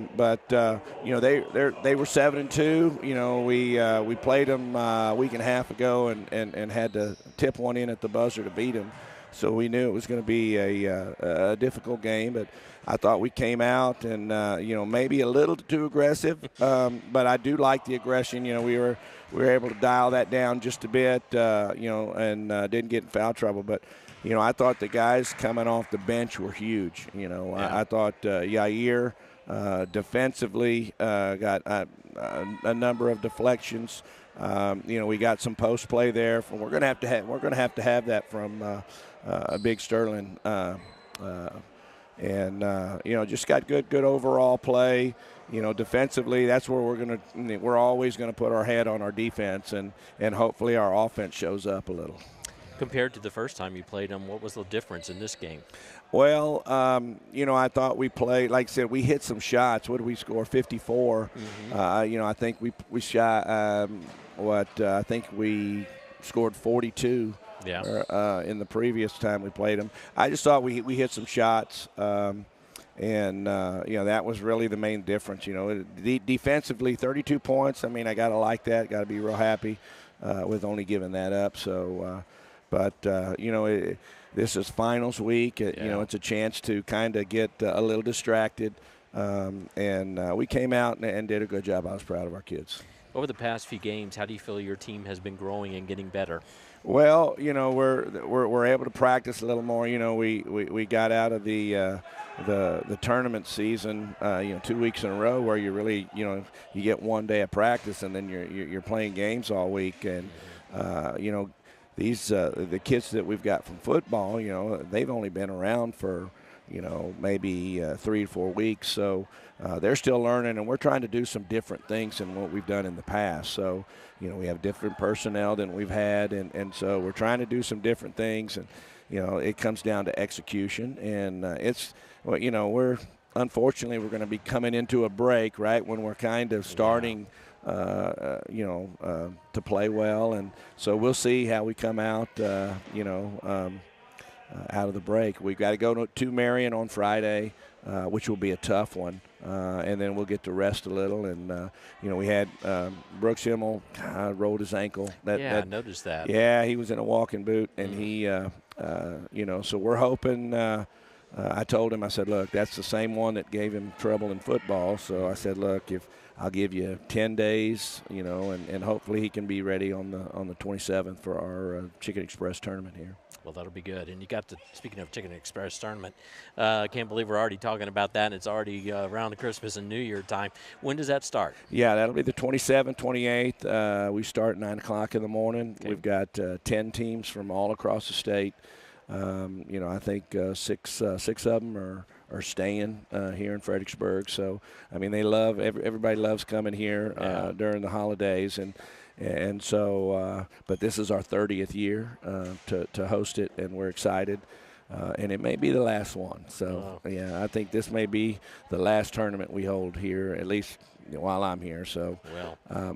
7-2. We played them a week and a half ago and had to tip one in at the buzzer to beat them. So we knew it was going to be a difficult game. But I thought we came out and, maybe a little too aggressive. But I do like the aggression. We were able to dial that down just a bit, and didn't get in foul trouble. But, I thought the guys coming off the bench were huge. I thought Yair defensively got a number of deflections. We got some post play there. We're going to have to have that from a big Sterling. Just got good overall play. Defensively, that's where we're always going to put our head on our defense, and hopefully our offense shows up a little. Compared to the first time you played them, what was the difference in this game? Well, I thought we played, like I said, we hit some shots. What did we score? 54. Mm-hmm. I think we shot, I think we scored 42. Yeah. In the previous time we played them. I just thought we hit some shots, that was really the main difference. Defensively, 32 points. I mean, I got to like that. Got to be real happy with only giving that up. So, this is finals week. It's a chance to kind of get a little distracted. And we came out and did a good job. I was proud of our kids. Over the past few games, how do you feel your team has been growing and getting better? Well, we're able to practice a little more. We got out of the tournament season, 2 weeks in a row where you really, you get one day of practice and then you're playing games all week. And these the kids that we've got from football, they've only been around for maybe 3 to 4 weeks. So they're still learning, and we're trying to do some different things than what we've done in the past. So, we have different personnel than we've had, and so we're trying to do some different things. And, it comes down to execution. And unfortunately, we're going to be coming into a break, right, when we're kind of starting to play well. And so we'll see how we come out, out of the break. We've got to go to Marion on Friday, which will be a tough one, and then we'll get to rest a little. And we had Brooks Himmel rolled his ankle. I noticed that. Yeah, he was in a walking boot, and he, so we're hoping. I told him, I said, look, that's the same one that gave him trouble in football. So I said, look, if I'll give you 10 days, and hopefully he can be ready on the 27th for our Chicken Express tournament here. Well, that'll be good. And you got speaking of Chicken Express tournament, I can't believe we're already talking about that, and it's already around the Christmas and New Year time. When does that start? Yeah, that'll be the 27th, 28th. We start at 9 o'clock in the morning. Okay. We've got 10 teams from all across the state. I think six of them are staying here in Fredericksburg. So, they love everybody loves coming here during the holidays, and so. But this is our 30th year to host it, and we're excited. And it may be the last one. So, I think this may be the last tournament we hold here, at least while I'm here. So,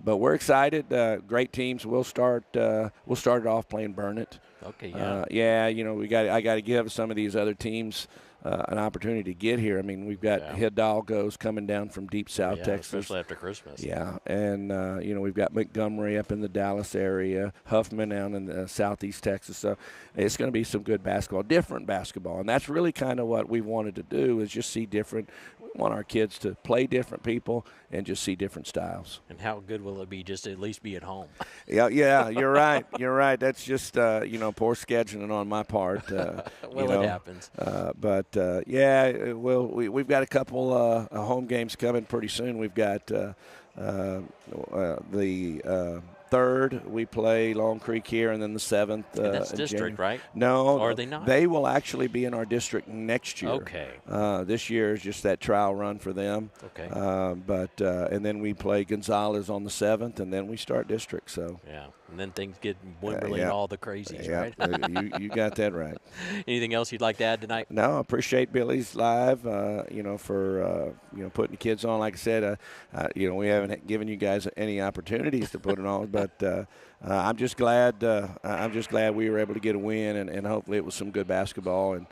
but we're excited. Great teams. We'll start it off playing Burn It. Okay. I got to give some of these other teams an opportunity to get here. We've got Hidalgo's coming down from deep South Texas, especially after Christmas. Yeah, and we've got Montgomery up in the Dallas area, Huffman down in southeast Texas. So it's going to be some good basketball, different basketball, and that's really kind of what we wanted to do is just see different. We want our kids to play different people and just see different styles. And how good will it be just to at least be at home? Yeah, you're right. You're right. That's just poor scheduling on my part. It happens. We've got a couple home games coming pretty soon. We've got the 3rd, we play Long Creek here, and then the 7th. That's district, right? No. Or are they not? They will actually be in our district next year. Okay. This year is just that trial run for them. Okay. And then we play Gonzales on the 7th, and then we start district. So. Yeah. And then things get Wimberley and all the crazies, right? you got that right. Anything else you'd like to add tonight? No, I appreciate Billies.Live, for putting the kids on. Like I said, we haven't given you guys any opportunities to put it on, but I'm just glad we were able to get a win, and hopefully it was some good basketball, and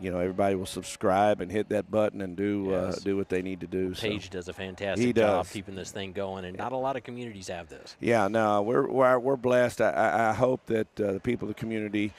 everybody will subscribe and hit that button and do what they need to do. Paige does a fantastic job keeping this thing going, and not a lot of communities have this. Yeah, no, we're blessed. I hope that the people of the community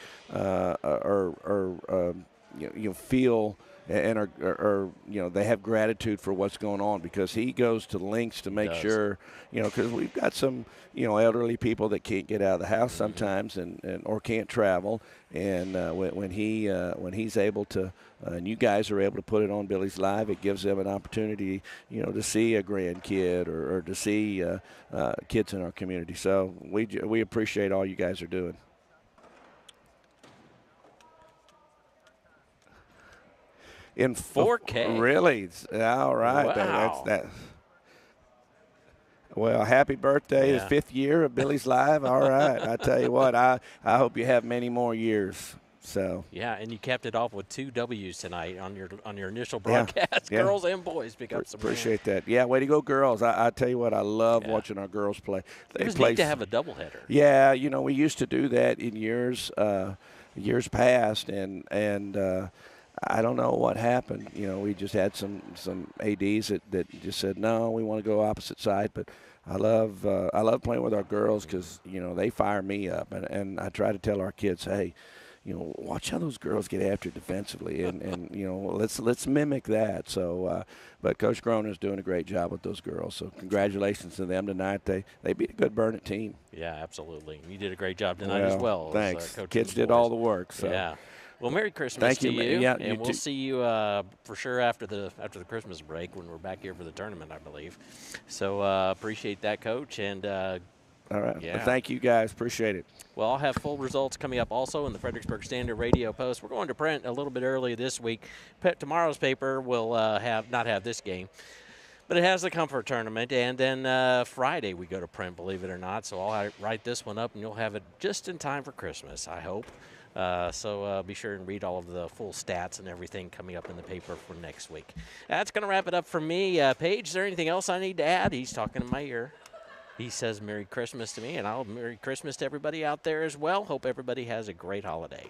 feel and are they have gratitude for what's going on, because he goes to lengths to make sure, because we've got some elderly people that can't get out of the house sometimes and or can't travel, and when he's able to and you guys are able to put it on Billies.Live, it gives them an opportunity to see a grandkid or to see kids in our community. So we appreciate all you guys are doing. In 4K. Really? All right. Wow. That's. Well, happy birthday. His 5th year of Billies.Live. All right. I tell you what, I hope you have many more years. So. Yeah, and you capped it off with 2 W's tonight on your initial broadcast. Yeah. Girls and boys pick up some. Appreciate that. Yeah, way to go, girls. I tell you what, I love watching our girls play. It was neat to have a doubleheader. Yeah, we used to do that in years past, and I don't know what happened. We just had some ADs that just said, no, we want to go opposite side. But I love playing with our girls because, they fire me up. And I try to tell our kids, hey, watch how those girls get after it defensively, and let's mimic that. So, but Coach Groner's doing a great job with those girls. So congratulations to them tonight. They beat a good Burnett team. Yeah, absolutely. You did a great job tonight as well. Thanks. As, Kids did all the work. So. Yeah. Well, Merry Christmas Thank to you. you. Yeah, and you we'll too. see you for sure after the Christmas break when we're back here for the tournament, I believe. So appreciate that, Coach. And all right. Yeah. Well, thank you, guys. Appreciate it. Well, I'll have full results coming up also in the Fredericksburg Standard Radio Post. We're going to print a little bit early this week. Tomorrow's paper will not have this game, but it has the Comfort Tournament. And then Friday we go to print, believe it or not. So I'll write this one up, and you'll have it just in time for Christmas, I hope. So be sure and read all of the full stats and everything coming up in the paper for next week. That's going to wrap it up for me. Paige, is there anything else I need to add? He's talking in my ear. He says Merry Christmas to me, and I'll Merry Christmas to everybody out there as well. Hope everybody has a great holiday.